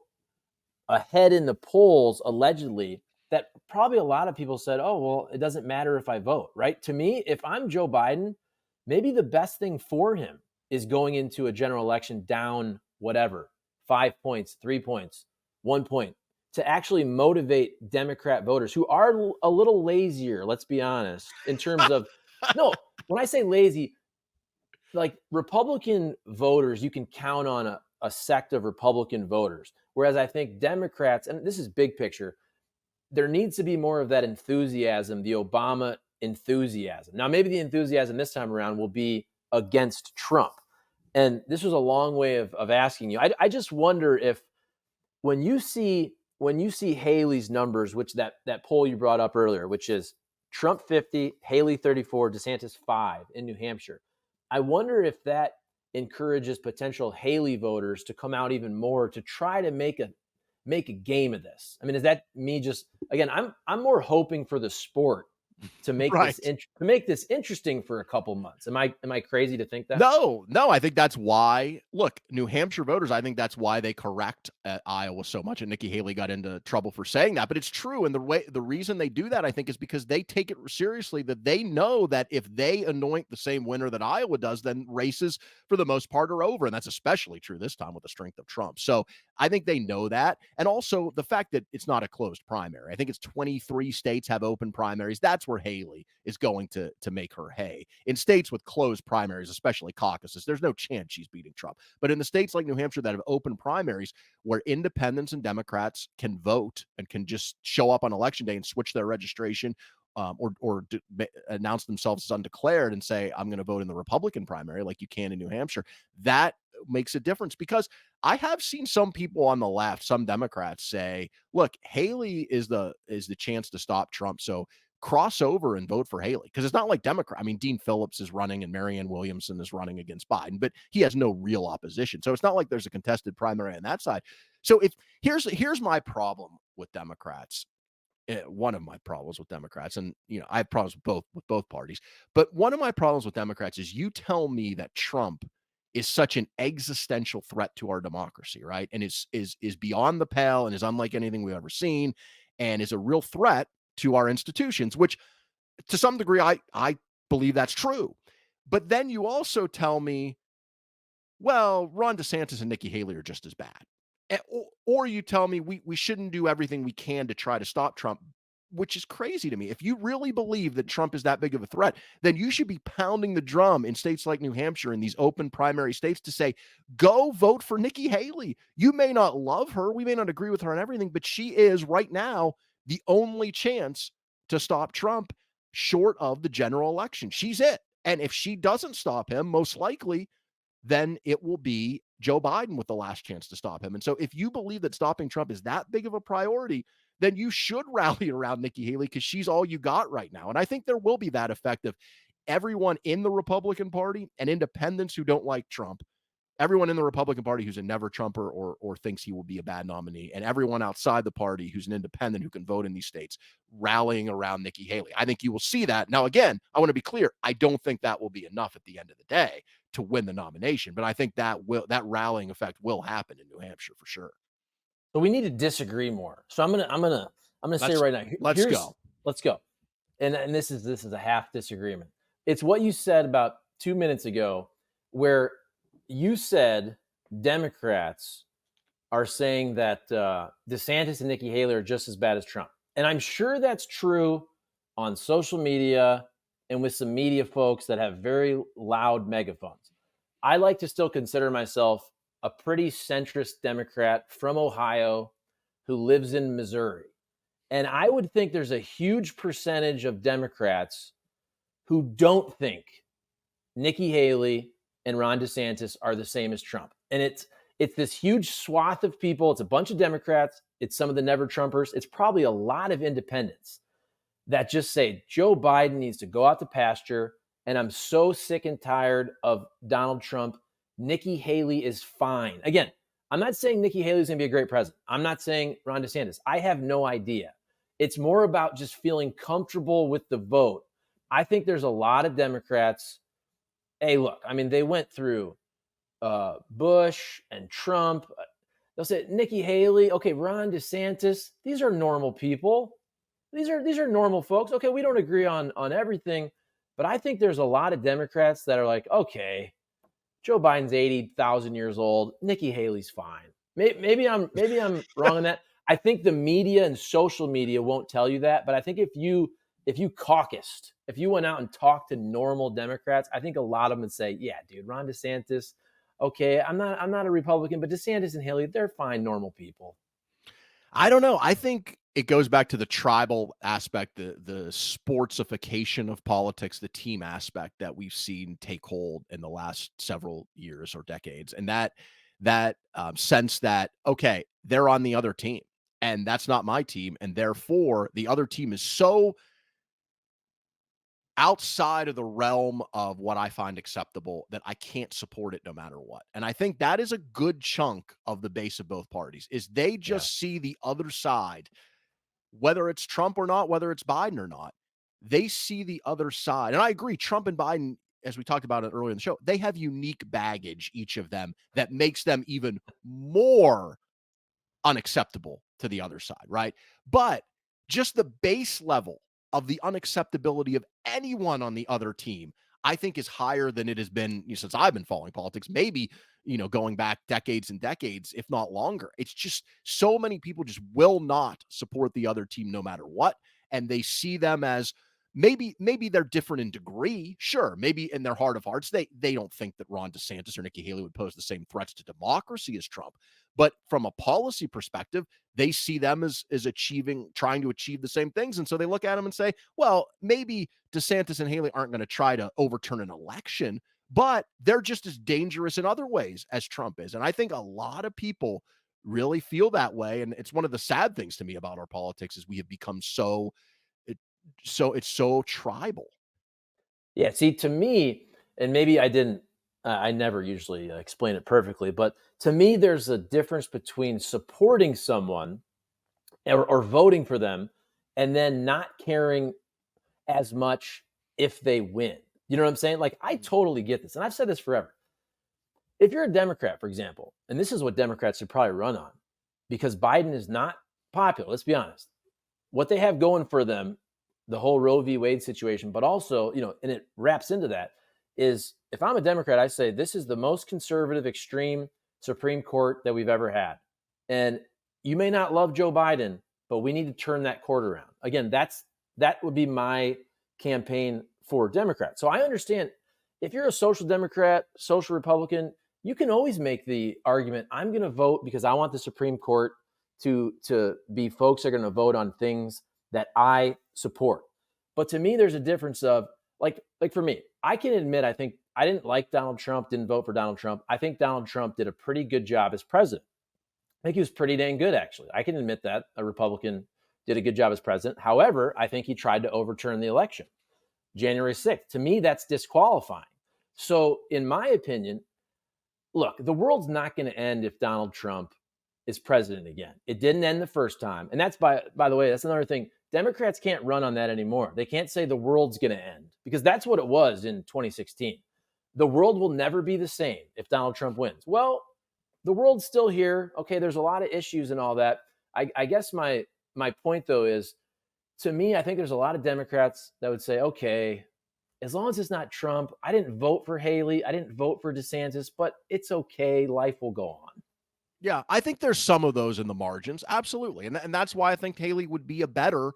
ahead in the polls, allegedly, that probably a lot of people said, oh, well, it doesn't matter if I vote, right? To me, if I'm Joe Biden, maybe the best thing for him is going into a general election down whatever, 5 points, 3 points, 1 point, to actually motivate Democrat voters who are a little lazier, let's be honest, in terms of, no, when I say lazy, like Republican voters, you can count on a sect of Republican voters. Whereas I think Democrats, and this is big picture, there needs to be more of that enthusiasm, the Obama enthusiasm. Now, maybe the enthusiasm this time around will be against Trump. And this was a long way of asking you. I just wonder if when you see Haley's numbers, which that poll you brought up earlier, which is Trump 50, Haley 34, DeSantis 5 in New Hampshire, I wonder if that encourages potential Haley voters to come out even more to try to make a game of this. I mean, is that me just, again, I'm more hoping for the sport to make right. this interesting for a couple months. Am I crazy to think that? No, I think that's why. Look, New Hampshire voters, I think that's why they correct Iowa so much, and Nikki Haley got into trouble for saying that, but it's true. And the reason they do that, I think, is because they take it seriously, that they know that if they anoint the same winner that Iowa does, then races for the most part are over. And that's especially true this time with the strength of Trump. So I think they know that. And also the fact that it's not a closed primary. I think it's 23 states have open primaries. That's where Haley is going to make her hay. In states with closed primaries, especially caucuses, there's no chance she's beating Trump. But in the states like New Hampshire that have open primaries, where independents and Democrats can vote and can just show up on election day and switch their registration, or announce themselves as undeclared and say, I'm going to vote in the Republican primary, like you can in New Hampshire, that makes a difference, because I have seen some people on the left, some Democrats say, look, Haley is the chance to stop Trump. So cross over and vote for Haley. Because it's not like Democrat. I mean, Dean Phillips is running and Marianne Williamson is running against Biden, but he has no real opposition. So it's not like there's a contested primary on that side. So here's my problem with Democrats. One of my problems with Democrats, and I have problems with both parties, but one of my problems with Democrats is you tell me that Trump is such an existential threat to our democracy, right? And is beyond the pale and is unlike anything we've ever seen, and is a real threat to our institutions, which to some degree I believe that's true. But then you also tell me, well, Ron DeSantis and Nikki Haley are just as bad. Or you tell me we shouldn't do everything we can to try to stop Trump, which is crazy to me. If you really believe that Trump is that big of a threat, then you should be pounding the drum in states like New Hampshire, in these open primary states, to say, go vote for Nikki Haley. You may not love her. We may not agree with her on everything, but she is right now the only chance to stop Trump short of the general election. She's it. And if she doesn't stop him, most likely, then it will be Joe Biden with the last chance to stop him. And so if you believe that stopping Trump is that big of a priority, then you should rally around Nikki Haley, because she's all you got right now. And I think there will be that effect of everyone in the Republican Party and independents who don't like Trump, everyone in the Republican Party who's a never Trumper or thinks he will be a bad nominee, and everyone outside the party who's an independent who can vote in these states rallying around Nikki Haley. I think you will see that. Now, again, I want to be clear. I don't think that will be enough at the end of the day to win the nomination, but I think that rallying effect will happen in New Hampshire for sure. So we need to disagree more. So I'm gonna say right now. Let's go. Let's go. And this is a half disagreement. It's what you said about 2 minutes ago, where you said Democrats are saying that DeSantis and Nikki Haley are just as bad as Trump. And I'm sure that's true on social media and with some media folks that have very loud megaphones. I like to still consider myself a pretty centrist Democrat from Ohio who lives in Missouri. And I would think there's a huge percentage of Democrats who don't think Nikki Haley and Ron DeSantis are the same as Trump. And it's this huge swath of people. It's a bunch of Democrats. It's some of the never Trumpers. It's probably a lot of independents that just say Joe Biden needs to go out to pasture. And I'm so sick and tired of Donald Trump. Nikki Haley is fine. Again, I'm not saying Nikki Haley is going to be a great president. I'm not saying Ron DeSantis. I have no idea. It's more about just feeling comfortable with the vote. I think there's a lot of Democrats. Hey, look, I mean, they went through Bush and Trump. They'll say Nikki Haley, okay, Ron DeSantis. These are normal people. These are normal folks. Okay, we don't agree on everything, but I think there's a lot of Democrats that are like, okay, Joe Biden's 80,000 years old. Nikki Haley's fine. Maybe I'm wrong on that. I think the media and social media won't tell you that, but I think if you caucused, if you went out and talked to normal Democrats, I think a lot of them would say, yeah, dude, Ron DeSantis, okay, I'm not a Republican, but DeSantis and Haley, they're fine, normal people. I don't know. I think it goes back to the tribal aspect, the sportsification of politics, the team aspect that we've seen take hold in the last several years or decades. And that sense that, okay, they're on the other team and that's not my team. And therefore the other team is so outside of the realm of what I find acceptable that I can't support it no matter what. And I think that is a good chunk of the base of both parties, is they just see the other side, whether it's Trump or not, whether it's Biden or not, they see the other side. And I agree, Trump and Biden, as we talked about it earlier in the show, they have unique baggage, each of them, that makes them even more unacceptable to the other side, right? But just the base level of the unacceptability of anyone on the other team, I think is higher than it has been since I've been following politics, maybe, going back decades and decades, if not longer. It's just so many people just will not support the other team no matter what. And they see them as maybe they're different in degree. Sure. Maybe in their heart of hearts, they don't think that Ron DeSantis or Nikki Haley would pose the same threats to democracy as Trump. But from a policy perspective, they see them as trying to achieve the same things. And so they look at them and say, well, maybe DeSantis and Haley aren't going to try to overturn an election, but they're just as dangerous in other ways as Trump is. And I think a lot of people really feel that way. And it's one of the sad things to me about our politics is we have become it, it's so tribal. Yeah, see, to me, and maybe I didn't, I never usually explain it perfectly, but to me, there's a difference between supporting someone or voting for them and then not caring as much if they win. You know what I'm saying? Like, I totally get this. And I've said this forever. If you're a Democrat, for example, and this is what Democrats should probably run on, because Biden is not popular, let's be honest. What they have going for them, the whole Roe v. Wade situation, but also, and it wraps into that, is if I'm a Democrat, I say this is the most conservative, extreme Supreme Court that we've ever had. And you may not love Joe Biden, but we need to turn that court around. Again, that would be my campaign for Democrats. So I understand if you're a social Democrat, social Republican, you can always make the argument, I'm going to vote because I want the Supreme Court to be folks that are going to vote on things that I support. But to me, there's a difference of like for me, I can admit, I think I didn't like Donald Trump, didn't vote for Donald Trump. I think Donald Trump did a pretty good job as president. I think he was pretty dang good, actually. I can admit that a Republican did a good job as president. However, I think he tried to overturn the election, January 6th. To me, that's disqualifying. So in my opinion, look, the world's not going to end if Donald Trump is president again. It didn't end the first time. And that's by the way, that's another thing. Democrats can't run on that anymore. They can't say the world's going to end because that's what it was in 2016. The world will never be the same if Donald Trump wins. Well, the world's still here. Okay, there's a lot of issues and all that. I guess my point though is, to me, I think there's a lot of Democrats that would say, okay, as long as it's not Trump, I didn't vote for Haley, I didn't vote for DeSantis, but it's okay. Life will go on. Yeah, I think there's some of those in the margins. Absolutely. And that's why I think Haley would be a better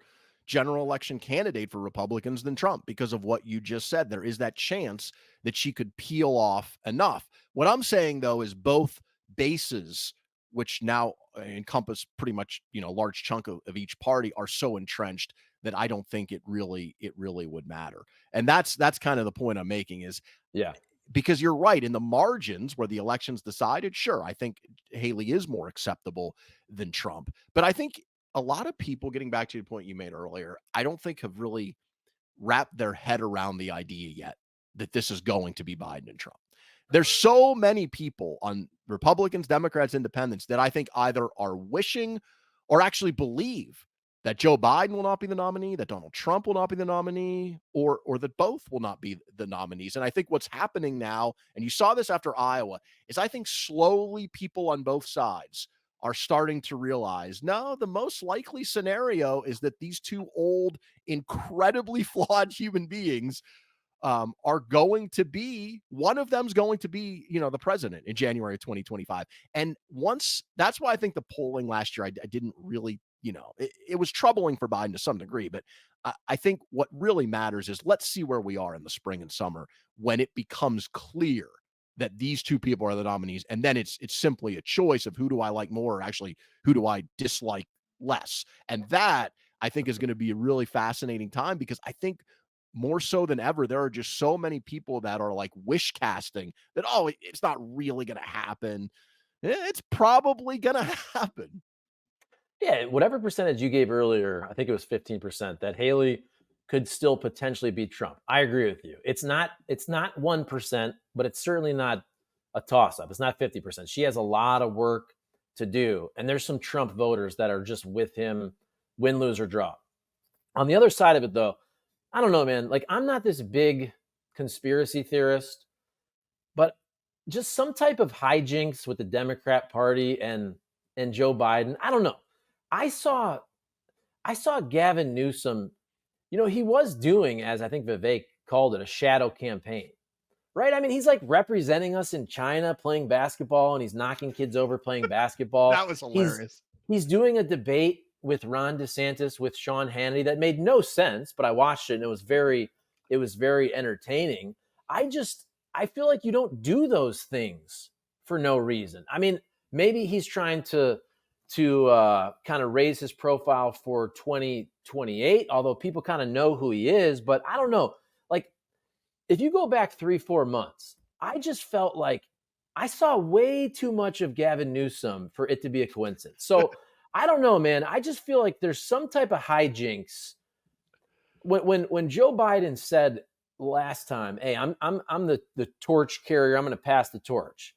general election candidate for Republicans than Trump because of what you just said. There is that chance that she could peel off enough. What I'm saying, though, is both bases, which now encompass pretty much, a large chunk of each party, are so entrenched that I don't think it really would matter. And that's kind of the point I'm making is, Yeah. because you're right, in the margins where the election's decided, sure, I think Haley is more acceptable than Trump. But I think a lot of people, getting back to the point you made earlier, I don't think have really wrapped their head around the idea yet that this is going to be Biden and Trump. There's so many people on Republicans, Democrats, Independents that I think either are wishing or actually believe that Joe Biden will not be the nominee, that Donald Trump will not be the nominee, or that both will not be the nominees. And I think what's happening now, and you saw this after Iowa, is I think slowly people on both sides are starting to realize, no, the most likely scenario is that these two old, incredibly flawed human beings are going to be, one of them's going to be, the president in January of 2025. And that's why I think the polling last year, I didn't really, it was troubling for Biden to some degree, but I think what really matters is let's see where we are in the spring and summer when it becomes clear that these two people are the nominees. And then it's simply a choice of who do I like more, or actually who do I dislike less. And that I think is going to be a really fascinating time because I think more so than ever, there are just so many people that are like wish casting that, oh, it's not really going to happen. It's probably going to happen. Yeah, whatever percentage you gave earlier, I think it was 15%, that Haley could still potentially beat Trump. I agree with you. It's not 1%, but it's certainly not a toss-up. It's not 50%. She has a lot of work to do. And there's some Trump voters that are just with him, win, lose, or draw. On the other side of it, though, I don't know, man. Like, I'm not this big conspiracy theorist, but just some type of hijinks with the Democrat Party and Joe Biden. I don't know. I saw Gavin Newsom, he was doing, as I think Vivek called it, a shadow campaign, right? I mean, he's like representing us in China playing basketball, and he's knocking kids over playing basketball. That was hilarious. He's doing a debate with Ron DeSantis, with Sean Hannity, that made no sense, but I watched it and it was very entertaining. I feel like you don't do those things for no reason. I mean, maybe he's trying to kind of raise his profile for 2028, although people kind of know who he is. But I don't know. Like, if you go back 3-4 months, I just felt like I saw way too much of Gavin Newsom for it to be a coincidence. So I don't know, man. I just feel like there's some type of hijinks when Joe Biden said last time, "Hey, I'm the torch carrier. I'm going to pass the torch."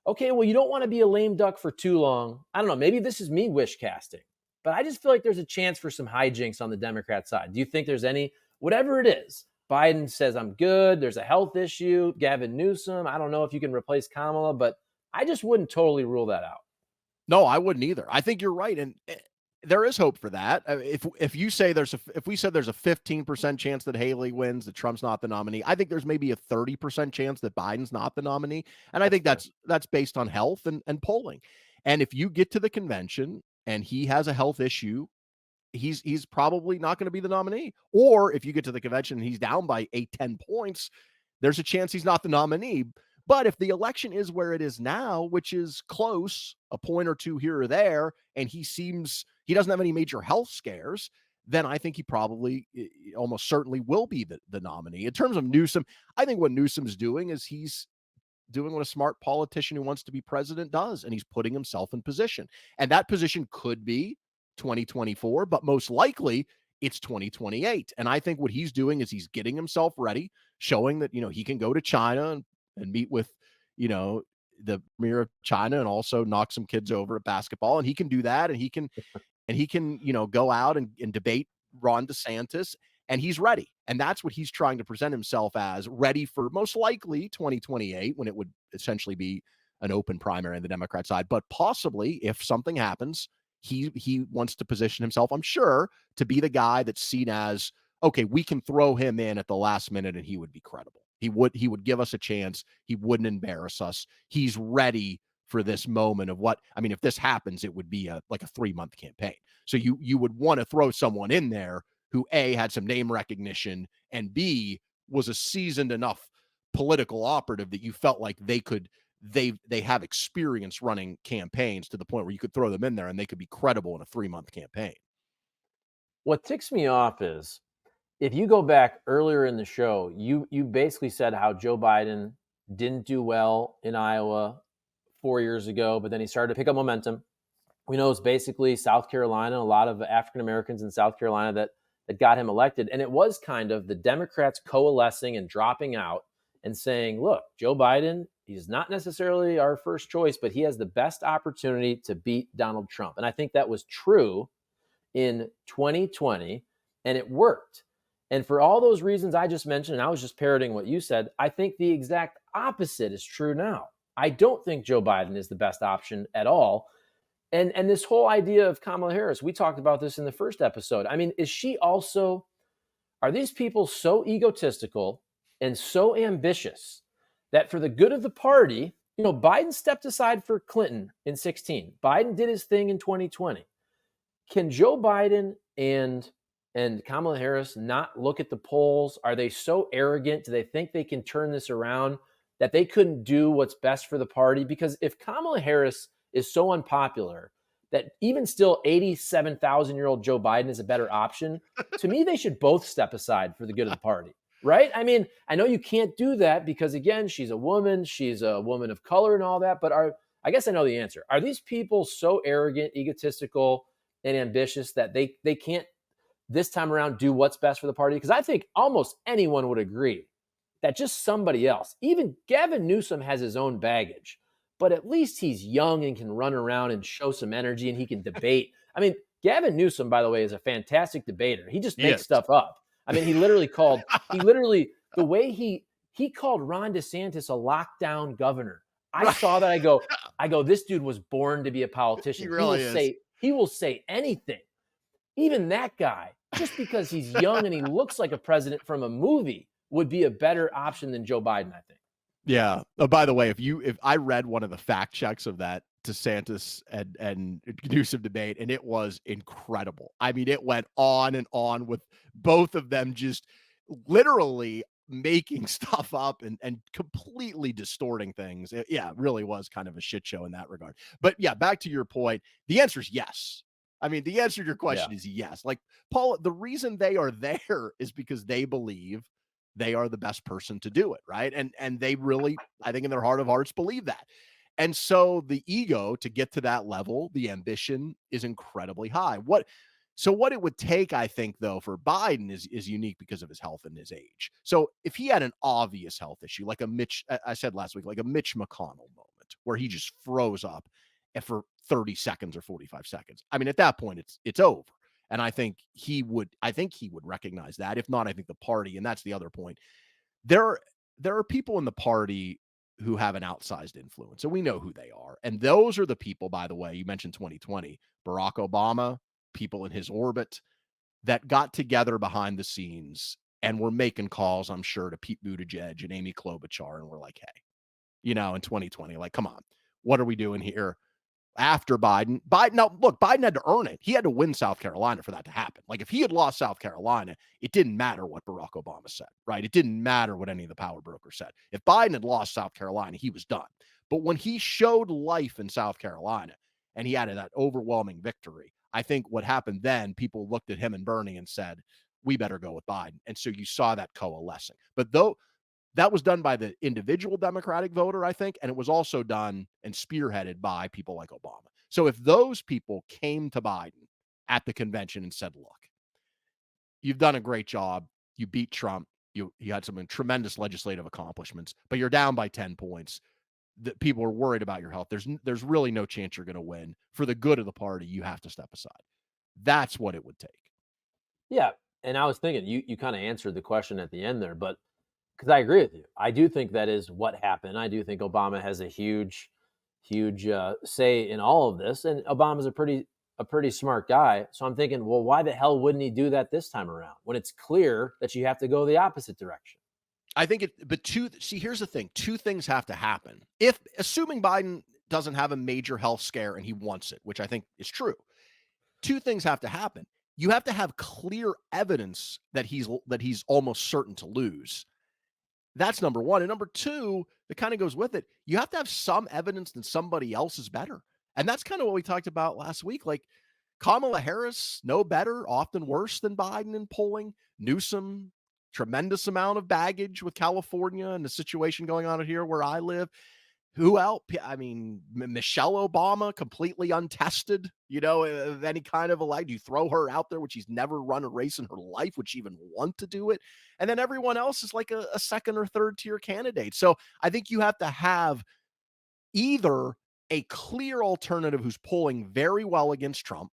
Okay, well, you don't want to be a lame duck for too long. I don't know. Maybe this is me wish casting, but I just feel like there's a chance for some hijinks on the Democrat side. Do you think there's any, whatever it is? Biden says I'm good. There's a health issue. Gavin Newsom. I don't know if you can replace Kamala, but I just wouldn't totally rule that out. No, I wouldn't either. I think you're right, and there is hope for that. If you say if we said there's a 15% chance that Haley wins, that Trump's not the nominee, I think there's maybe a 30% chance that Biden's not the nominee, and I think that's based on health and polling. And if you get to the convention and he has a health issue, he's probably not going to be the nominee. Or if you get to the convention and he's down by 8-10 points, there's a chance he's not the nominee. But if the election is where it is now, which is close, a point or two here or there, and he doesn't have any major health scares, then I think he probably almost certainly will be the nominee. In terms of Newsom, I think what Newsom's doing is he's doing what a smart politician who wants to be president does, and he's putting himself in position. And that position could be 2024, but most likely it's 2028. And I think what he's doing is he's getting himself ready, showing that, he can go to China and meet with, the premier of China and also knock some kids over at basketball. And he can do that. And he can, go out and debate Ron DeSantis, and he's ready. And that's what he's trying to present himself as, ready for most likely 2028, when it would essentially be an open primary on the Democrat side. But possibly, if something happens, he wants to position himself, I'm sure, to be the guy that's seen as, okay, we can throw him in at the last minute and he would be credible. He would give us a chance. He wouldn't embarrass us. He's ready for this moment of if this happens, it would be like a 3-month campaign. So you would want to throw someone in there who A, had some name recognition, and B, was a seasoned enough political operative that you felt like they have experience running campaigns to the point where you could throw them in there and they could be credible in a 3-month campaign. What ticks me off is, if you go back earlier in the show, you basically said how Joe Biden didn't do well in Iowa 4 years ago, but then he started to pick up momentum. We know it's basically South Carolina, a lot of African Americans in South Carolina that got him elected. And it was kind of the Democrats coalescing and dropping out and saying, look, Joe Biden, he's not necessarily our first choice, but he has the best opportunity to beat Donald Trump. And I think that was true in 2020, and it worked. And for all those reasons I just mentioned, and I was just parroting what you said, I think the exact opposite is true now. I don't think Joe Biden is the best option at all. And this whole idea of Kamala Harris, we talked about this in the first episode. Is she also, are these people so egotistical and so ambitious that for the good of the party, Biden stepped aside for Clinton in 2016. Biden did his thing in 2020. Can Joe Biden and Kamala Harris not look at the polls? Are they so arrogant? Do they think they can turn this around, that they couldn't do what's best for the party? Because if Kamala Harris is so unpopular that even still 87,000-year-old Joe Biden is a better option, to me, they should both step aside for the good of the party, right? I know you can't do that because, again, she's a woman of color and all that, but I guess I know the answer. Are these people so arrogant, egotistical, and ambitious that they can't this time around do what's best for the party? Because I think almost anyone would agree that just somebody else, even Gavin Newsom, has his own baggage, but at least he's young and can run around and show some energy, and he can debate. Gavin Newsom, by the way, is a fantastic debater. He just makes stuff up. He literally the way he called Ron DeSantis a lockdown governor. I saw that. I go, this dude was born to be a politician. He really is. He will say anything. Even that guy, just because he's young and he looks like a president from a movie, would be a better option than Joe Biden, I think. Yeah. Oh, by the way, if I read one of the fact checks of that DeSantis and Newsom debate, and it was incredible. It went on and on with both of them just literally making stuff up and completely distorting things. It really was kind of a shit show in that regard. But yeah, back to your point, the answer is yes. The answer to your question is yes. Like, Paul, the reason they are there is because they believe they are the best person to do it, right? And they really, I think in their heart of hearts, believe that. And so the ego to get to that level, the ambition is incredibly high. What it would take, I think, though, for Biden is unique because of his health and his age. So if he had an obvious health issue, like I said last week, like a Mitch McConnell moment where he just froze up for 30 seconds or 45 seconds. I mean, at that point, it's over. And I think he would recognize that. If not, I think the party, and that's the other point. There are people in the party who have an outsized influence, and we know who they are. And those are the people, by the way, you mentioned 2020, Barack Obama, people in his orbit that got together behind the scenes and were making calls, I'm sure, to Pete Buttigieg and Amy Klobuchar, and we're like, hey, in 2020, like, come on, what are we doing here? After Biden, now look, Biden had to earn it. He had to win South Carolina for that to happen. Like if he had lost South Carolina, it didn't matter what Barack Obama said, right? It didn't matter what any of the power brokers said. If Biden had lost South Carolina, he was done. But when he showed life in South Carolina and he had that overwhelming victory, I think what happened then, people looked at him and Bernie and said, we better go with Biden. And so you saw that coalescing. But though that was done by the individual Democratic voter, I think, and it was also done and spearheaded by people like Obama. So if those people came to Biden at the convention and said, look, you've done a great job. You beat Trump. You had some tremendous legislative accomplishments, but you're down by 10 points. That people are worried about your health. There's really no chance you're going to win. For the good of the party, you have to step aside. That's what it would take. Yeah. And I was thinking, you kind of answered the question at the end there, but because I agree with you. I do think that is what happened. I do think Obama has a huge say in all of this. And Obama's a pretty smart guy. So I'm thinking, well, why the hell wouldn't he do that this time around when it's clear that you have to go the opposite direction? I think here's the thing. Two things have to happen. Assuming Biden doesn't have a major health scare and he wants it, which I think is true, two things have to happen. You have to have clear evidence that he's almost certain to lose. That's number one. And number two, that kind of goes with it. You have to have some evidence that somebody else is better. And that's kind of what we talked about last week. Like Kamala Harris, no better, often worse than Biden in polling. Newsom, tremendous amount of baggage with California and the situation going on here where I live. Who else? I mean, Michelle Obama, completely untested, of any kind of elect. You throw her out there, which she's never run a race in her life, would she even want to do it? And then everyone else is like a second or third tier candidate. So I think you have to have either a clear alternative who's polling very well against Trump,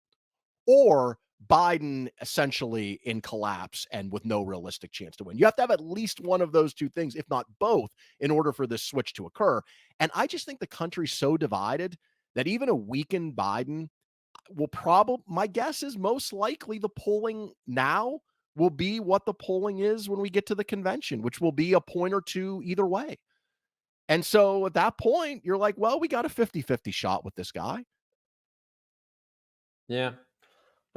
or Biden essentially in collapse and with no realistic chance to win. You have to have at least one of those two things, if not both, in order for this switch to occur. And I just think the country's so divided that even a weakened Biden will my guess is most likely the polling now will be what the polling is when we get to the convention, which will be a point or two either way. And so at that point, you're like, well, we got a 50-50 shot with this guy. Yeah.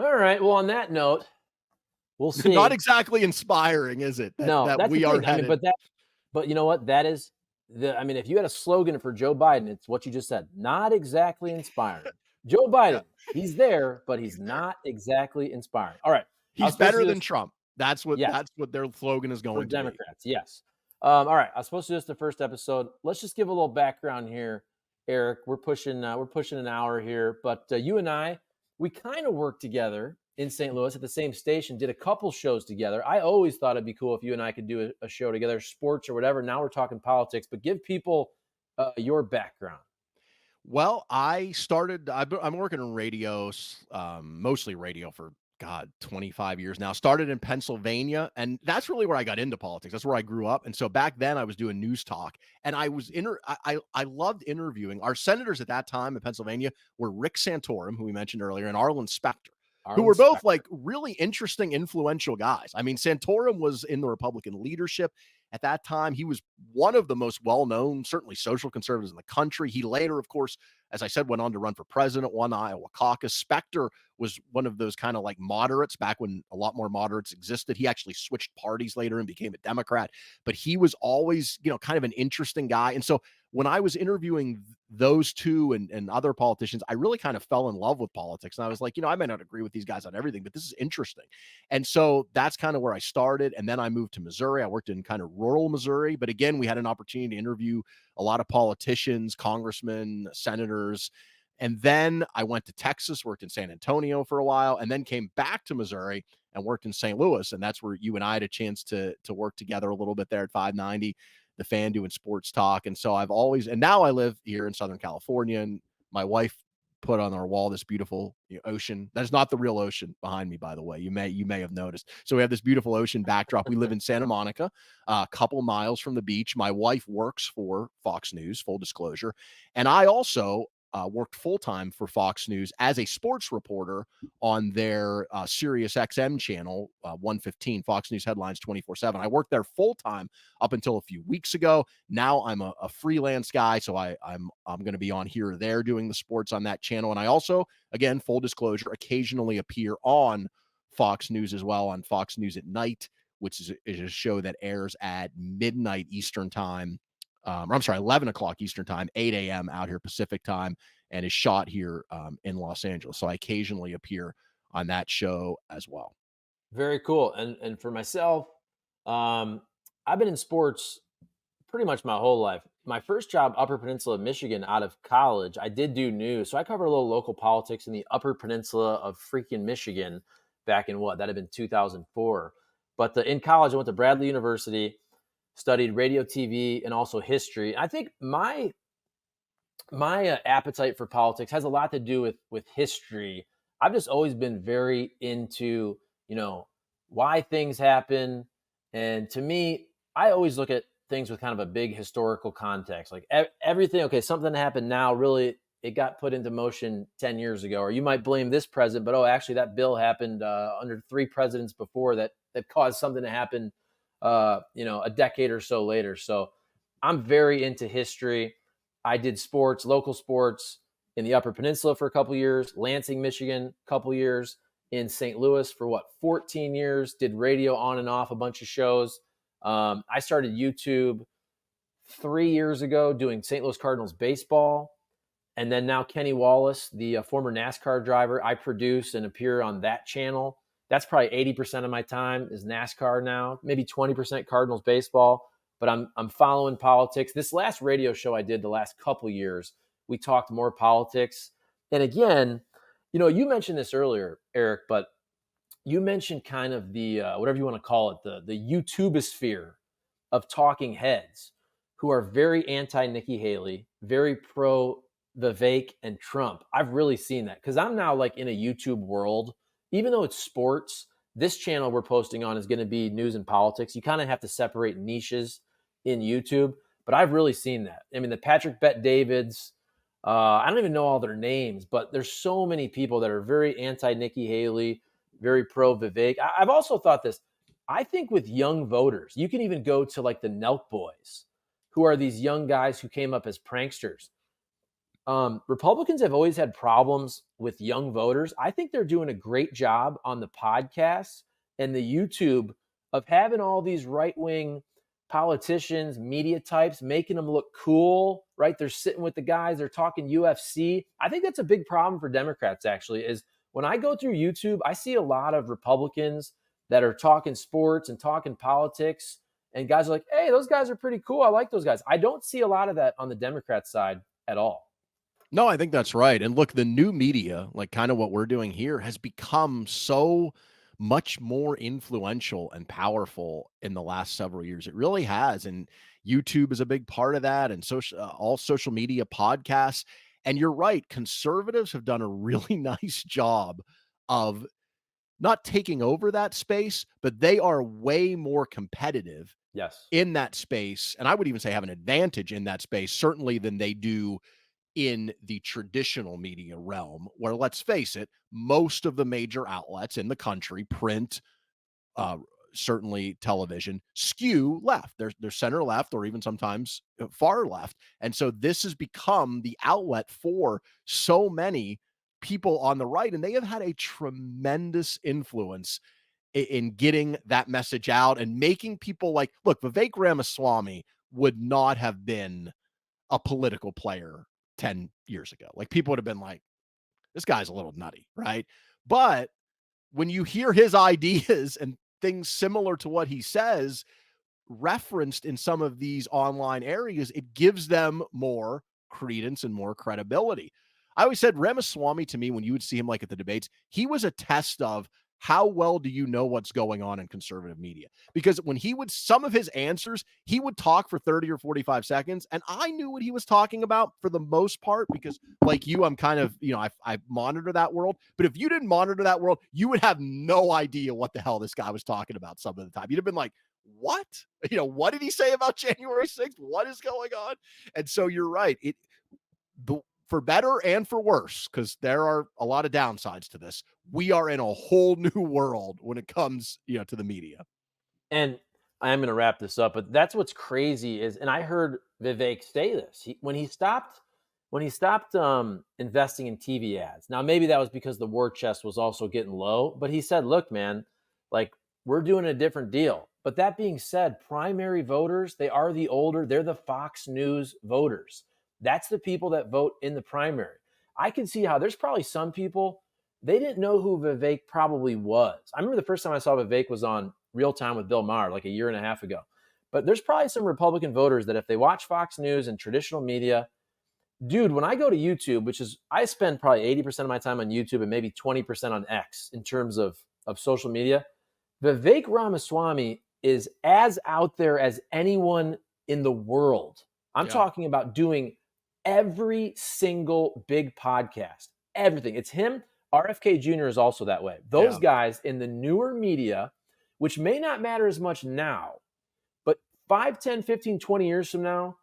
All right. Well, on that note, we'll see. Not exactly inspiring, is it? That we are headed. I mean, but you know what? That is if you had a slogan for Joe Biden, it's what you just said. Not exactly inspiring. Joe Biden, he's there, but he's not exactly inspiring. All right. He's better than Trump. That's what their slogan is going for Democrats. Yes. All right. I was supposed to do this the first episode. Let's just give a little background here, Eric. We're pushing an hour here, but you and I, we kind of worked together in St. Louis at the same station, did a couple shows together. I always thought it'd be cool if you and I could do a show together, sports or whatever. Now we're talking politics, but give people your background. Well, I'm working in radio, mostly radio for 25 years now. Started in Pennsylvania, and that's really where I got into politics. That's where I grew up. And so back then I was doing news talk, and I loved interviewing. Our senators at that time in Pennsylvania were Rick Santorum, who we mentioned earlier, and Arlen Specter, who were both like really interesting, influential guys. I mean, Santorum was in the Republican leadership at that time. He was one of the most well-known, certainly social conservatives in the country. He later, of course, as I said, went on to run for president, won Iowa Caucus. Specter was one of those kind of like moderates back when a lot more moderates existed. He actually switched parties later and became a Democrat, but he was always, kind of an interesting guy. And so when I was interviewing those two and other politicians, I really kind of fell in love with politics. And I was like, I may not agree with these guys on everything, but this is interesting. And so that's kind of where I started. And then I moved to Missouri. I worked in kind of rural Missouri. But again, we had an opportunity to interview a lot of politicians, congressmen, senators. And then I went to Texas, worked in San Antonio for a while, and then came back to Missouri and worked in St. Louis. And that's where you and I had a chance to work together a little bit there at 590, the Fan, doing sports talk. And so I've always, and now I live here in Southern California, and my wife put on our wall this beautiful ocean. That is not the real ocean behind me, by the way. You may have noticed. So we have this beautiful ocean backdrop. We live in Santa Monica, a couple miles from the beach. My wife works for Fox News, full disclosure, and I also worked full-time for Fox News as a sports reporter on their Sirius XM channel, 115, Fox News Headlines 24/7. I worked there full-time up until a few weeks ago. Now I'm a freelance guy, so I'm going to be on here or there doing the sports on that channel. And I also, again, full disclosure, occasionally appear on Fox News as well, on Fox News at Night, which is a show that airs at midnight Eastern time. Or I'm sorry, 11 o'clock Eastern time, 8 a.m. out here Pacific time, and is shot here in Los Angeles. So I occasionally appear on that show as well. Very cool. And for myself, I've been in sports pretty much my whole life. My first job, Upper Peninsula, Michigan, out of college, I did do news. So I covered a little local politics in the Upper Peninsula of freaking Michigan back in that'd have been 2004. But in college, I went to Bradley University, studied radio, TV, and also history. I think my appetite for politics has a lot to do with history. I've just always been very into, why things happen. And to me, I always look at things with kind of a big historical context. Like everything, okay, something happened now, really, it got put into motion 10 years ago. Or you might blame this president, but actually that bill happened under 3 presidents before that caused something to happen a decade or so later. So I'm very into history. I did sports, local sports in the Upper Peninsula for a couple years, Lansing, Michigan, a couple years, in St. Louis for 14 years, did radio on and off, a bunch of shows. I started YouTube 3 years ago doing St. Louis Cardinals baseball. And then now Kenny Wallace, the former NASCAR driver, I produce and appear on that channel. That's probably 80% of my time is NASCAR now, maybe 20% Cardinals baseball, but I'm following politics. This last radio show I did the last couple years, we talked more politics. And again, you mentioned this earlier, Eric, but you mentioned kind of the, whatever you want to call it, the YouTubosphere of talking heads who are very anti-Nikki Haley, very pro Vivek and Trump. I've really seen that because I'm now like in a YouTube world. Even though it's sports, this channel we're posting on is going to be news and politics. You kind of have to separate niches in YouTube, but I've really seen that. I mean, the Patrick Bet Davids, I don't even know all their names, but there's so many people that are very anti-Nikki Haley, very pro Vivek. I've also thought this. I think with young voters, you can even go to like the Nelk Boys, who are these young guys who came up as pranksters. Republicans have always had problems with young voters. I think they're doing a great job on the podcasts and the YouTube of having all these right-wing politicians, media types, making them look cool, right? They're sitting with the guys, they're talking UFC. I think that's a big problem for Democrats, actually, is when I go through YouTube, I see a lot of Republicans that are talking sports and talking politics, and guys are like, hey, those guys are pretty cool. I like those guys. I don't see a lot of that on the Democrat side at all. No, I think that's right. And look, the new media, like kind of what we're doing here, has become so much more influential and powerful in the last several years. It really has. And YouTube is a big part of that, and all social media, podcasts. And you're right, conservatives have done a really nice job of not taking over that space, but they are way more competitive Yes. in that space. And I would even say have an advantage in that space, certainly than they do in the traditional media realm, where, let's face it, most of the major outlets in the country, print, certainly television, skew left. They're center left, or even sometimes far left. And so this has become the outlet for so many people on the right, and they have had a tremendous influence in getting that message out and making people like, look, Vivek Ramaswamy would not have been a political player 10 years ago. Like people would have been like, this guy's a little nutty, right? But when you hear his ideas and things similar to what he says referenced in some of these online areas, it gives them more credence and more credibility. I always said Ramaswamy to me, when you would see him like at the debates, he was a test of how well do you know what's going on in conservative media? Because when he would, some of his answers, he would talk for 30 or 45 seconds. And I knew what he was talking about for the most part, because like you, I'm kind of, I monitor that world. But if you didn't monitor that world, you would have no idea what the hell this guy was talking about some of the time. You'd have been like, what? What did he say about January 6th? What is going on? And so you're right. For better and for worse, because there are a lot of downsides to this, we are in a whole new world when it comes, to the media. And I am going to wrap this up, but that's what's crazy is, and I heard Vivek say this when he stopped investing in TV ads. Now, maybe that was because the war chest was also getting low, but he said, look, man, like we're doing a different deal. But that being said, primary voters, they're the Fox News voters. That's the people that vote in the primary. I can see how there's probably some people, they didn't know who Vivek probably was. I remember the first time I saw Vivek was on Real Time with Bill Maher like a year and a half ago. But there's probably some Republican voters that if they watch Fox News and traditional media, dude, when I go to YouTube, I spend probably 80% of my time on YouTube and maybe 20% on X in terms of social media, Vivek Ramaswamy is as out there as anyone in the world. I'm talking about doing every single big podcast, everything. It's him. RFK Jr. is also that way. Those guys in the newer media, which may not matter as much now, but 5, 10, 15, 20 years from now,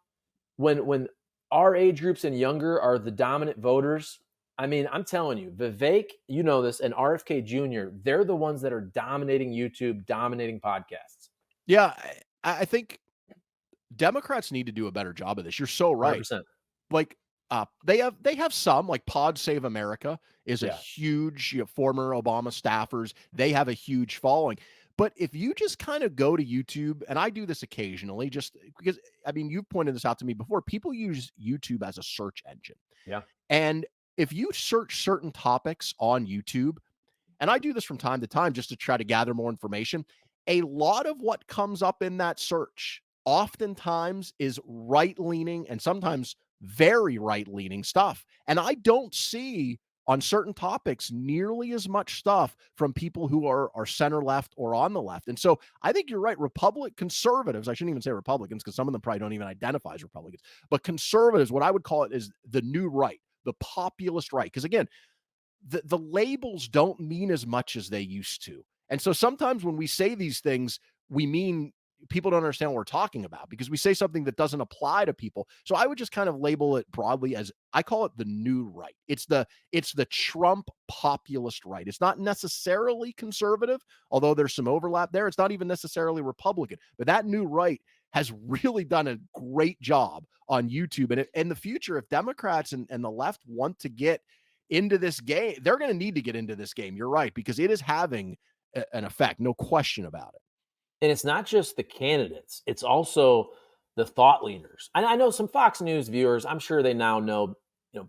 when our age groups and younger are the dominant voters, I mean, I'm telling you, Vivek, you know this, and RFK Jr., they're the ones that are dominating YouTube, dominating podcasts. Yeah, I think Democrats need to do a better job of this. You're so right. 100%. Like they have some, like Pod Save America is a huge, former Obama staffers. They have a huge following. But if you just kind of go to YouTube, and I do this occasionally, just because, I mean, you've pointed this out to me before, people use YouTube as a search engine. Yeah. And if you search certain topics on YouTube, and I do this from time to time just to try to gather more information, a lot of what comes up in that search oftentimes is right-leaning and sometimes very right-leaning stuff. And I don't see on certain topics nearly as much stuff from people who are center left or on the left. And so I think you're right. Conservatives, I shouldn't even say Republicans because some of them probably don't even identify as Republicans, but conservatives, what I would call it is the new right, the populist right. Because again, the labels don't mean as much as they used to. And so sometimes when we say these things, we mean people don't understand what we're talking about because we say something that doesn't apply to people. So I would just kind of label it broadly as, I call it the new right. It's the Trump populist right. It's not necessarily conservative, although there's some overlap there. It's not even necessarily Republican, but that new right has really done a great job on YouTube. And in the future, if Democrats and the left want to get into this game, they're going to need to get into this game. You're right, because it is having an effect, no question about it. And it's not just the candidates, it's also the thought leaders. And I know some Fox News viewers, I'm sure they now know,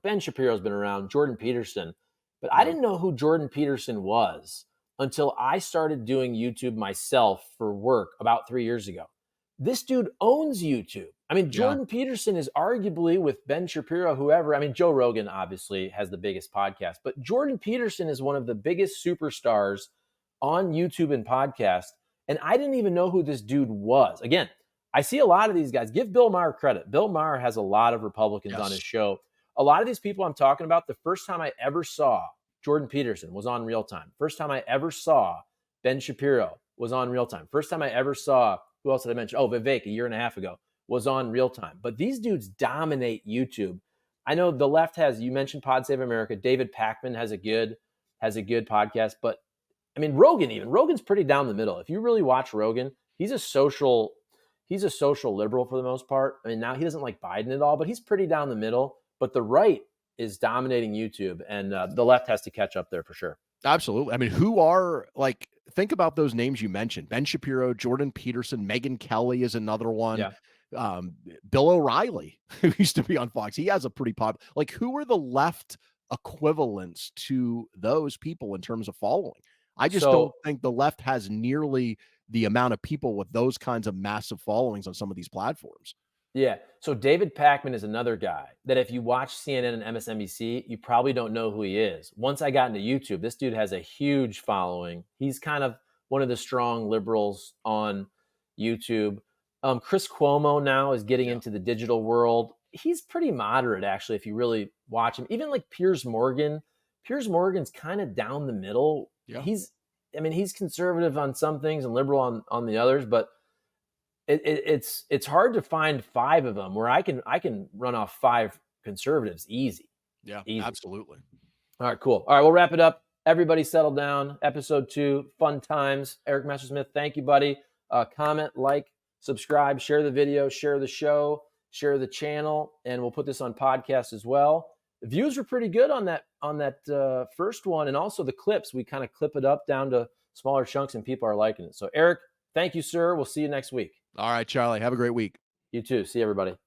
Ben Shapiro's been around, Jordan Peterson, but I didn't know who Jordan Peterson was until I started doing YouTube myself for work about 3 years ago. This dude owns YouTube. I mean, Jordan Peterson is arguably, with Ben Shapiro, whoever, I mean, Joe Rogan obviously has the biggest podcast, but Jordan Peterson is one of the biggest superstars on YouTube and podcast. And I didn't even know who this dude was. Again, I see a lot of these guys. Give Bill Maher credit. Bill Maher has a lot of Republicans on his show. A lot of these people I'm talking about, the first time I ever saw Jordan Peterson was on Real Time. First time I ever saw Ben Shapiro was on Real Time. First time I ever saw, who else did I mention? Oh, Vivek, a year and a half ago, was on Real Time. But these dudes dominate YouTube. I know the left has, you mentioned Pod Save America. David Pakman has a good podcast, but I mean, Rogan's pretty down the middle. If you really watch Rogan, he's a social liberal for the most part. I mean, now he doesn't like Biden at all, but he's pretty down the middle. But the right is dominating YouTube, and the left has to catch up there for sure. Absolutely. I mean, think about those names you mentioned: Ben Shapiro, Jordan Peterson, Megyn Kelly is another one. Yeah. Bill O'Reilly, who used to be on Fox, he has a pretty popular. Like, who are the left equivalents to those people in terms of following? I just don't So think the left has nearly the amount of people with those kinds of massive followings on some of these platforms. yeah, so David Pakman is another guy that if you watch CNN and MSNBC, you probably don't know who he is. Once I got into YouTube, this dude has a huge following. He's kind of one of the strong liberals on YouTube. Chris Cuomo now is getting Yeah. into the digital world. He's pretty moderate, actually, if you really watch him. Even like Piers Morgan. Piers Morgan's kind of down the middle. Yeah. He's conservative on some things and liberal on the others, but it's hard to find 5 of them where I can run off 5 conservatives easy. Yeah, Easy. absolutely. All right, cool. All right, we'll wrap it up. Everybody settle down. Episode 2, fun times. Eric Messersmith, thank you, buddy. Comment, like, subscribe, share the video, share the show, share the channel, and we'll put this on podcast as well. The views were pretty good on that first one, and also the clips. We kind of clip it up down to smaller chunks, and people are liking it. So, Eric, thank you, sir. We'll see you next week. All right, Charlie. Have a great week. You too. See everybody.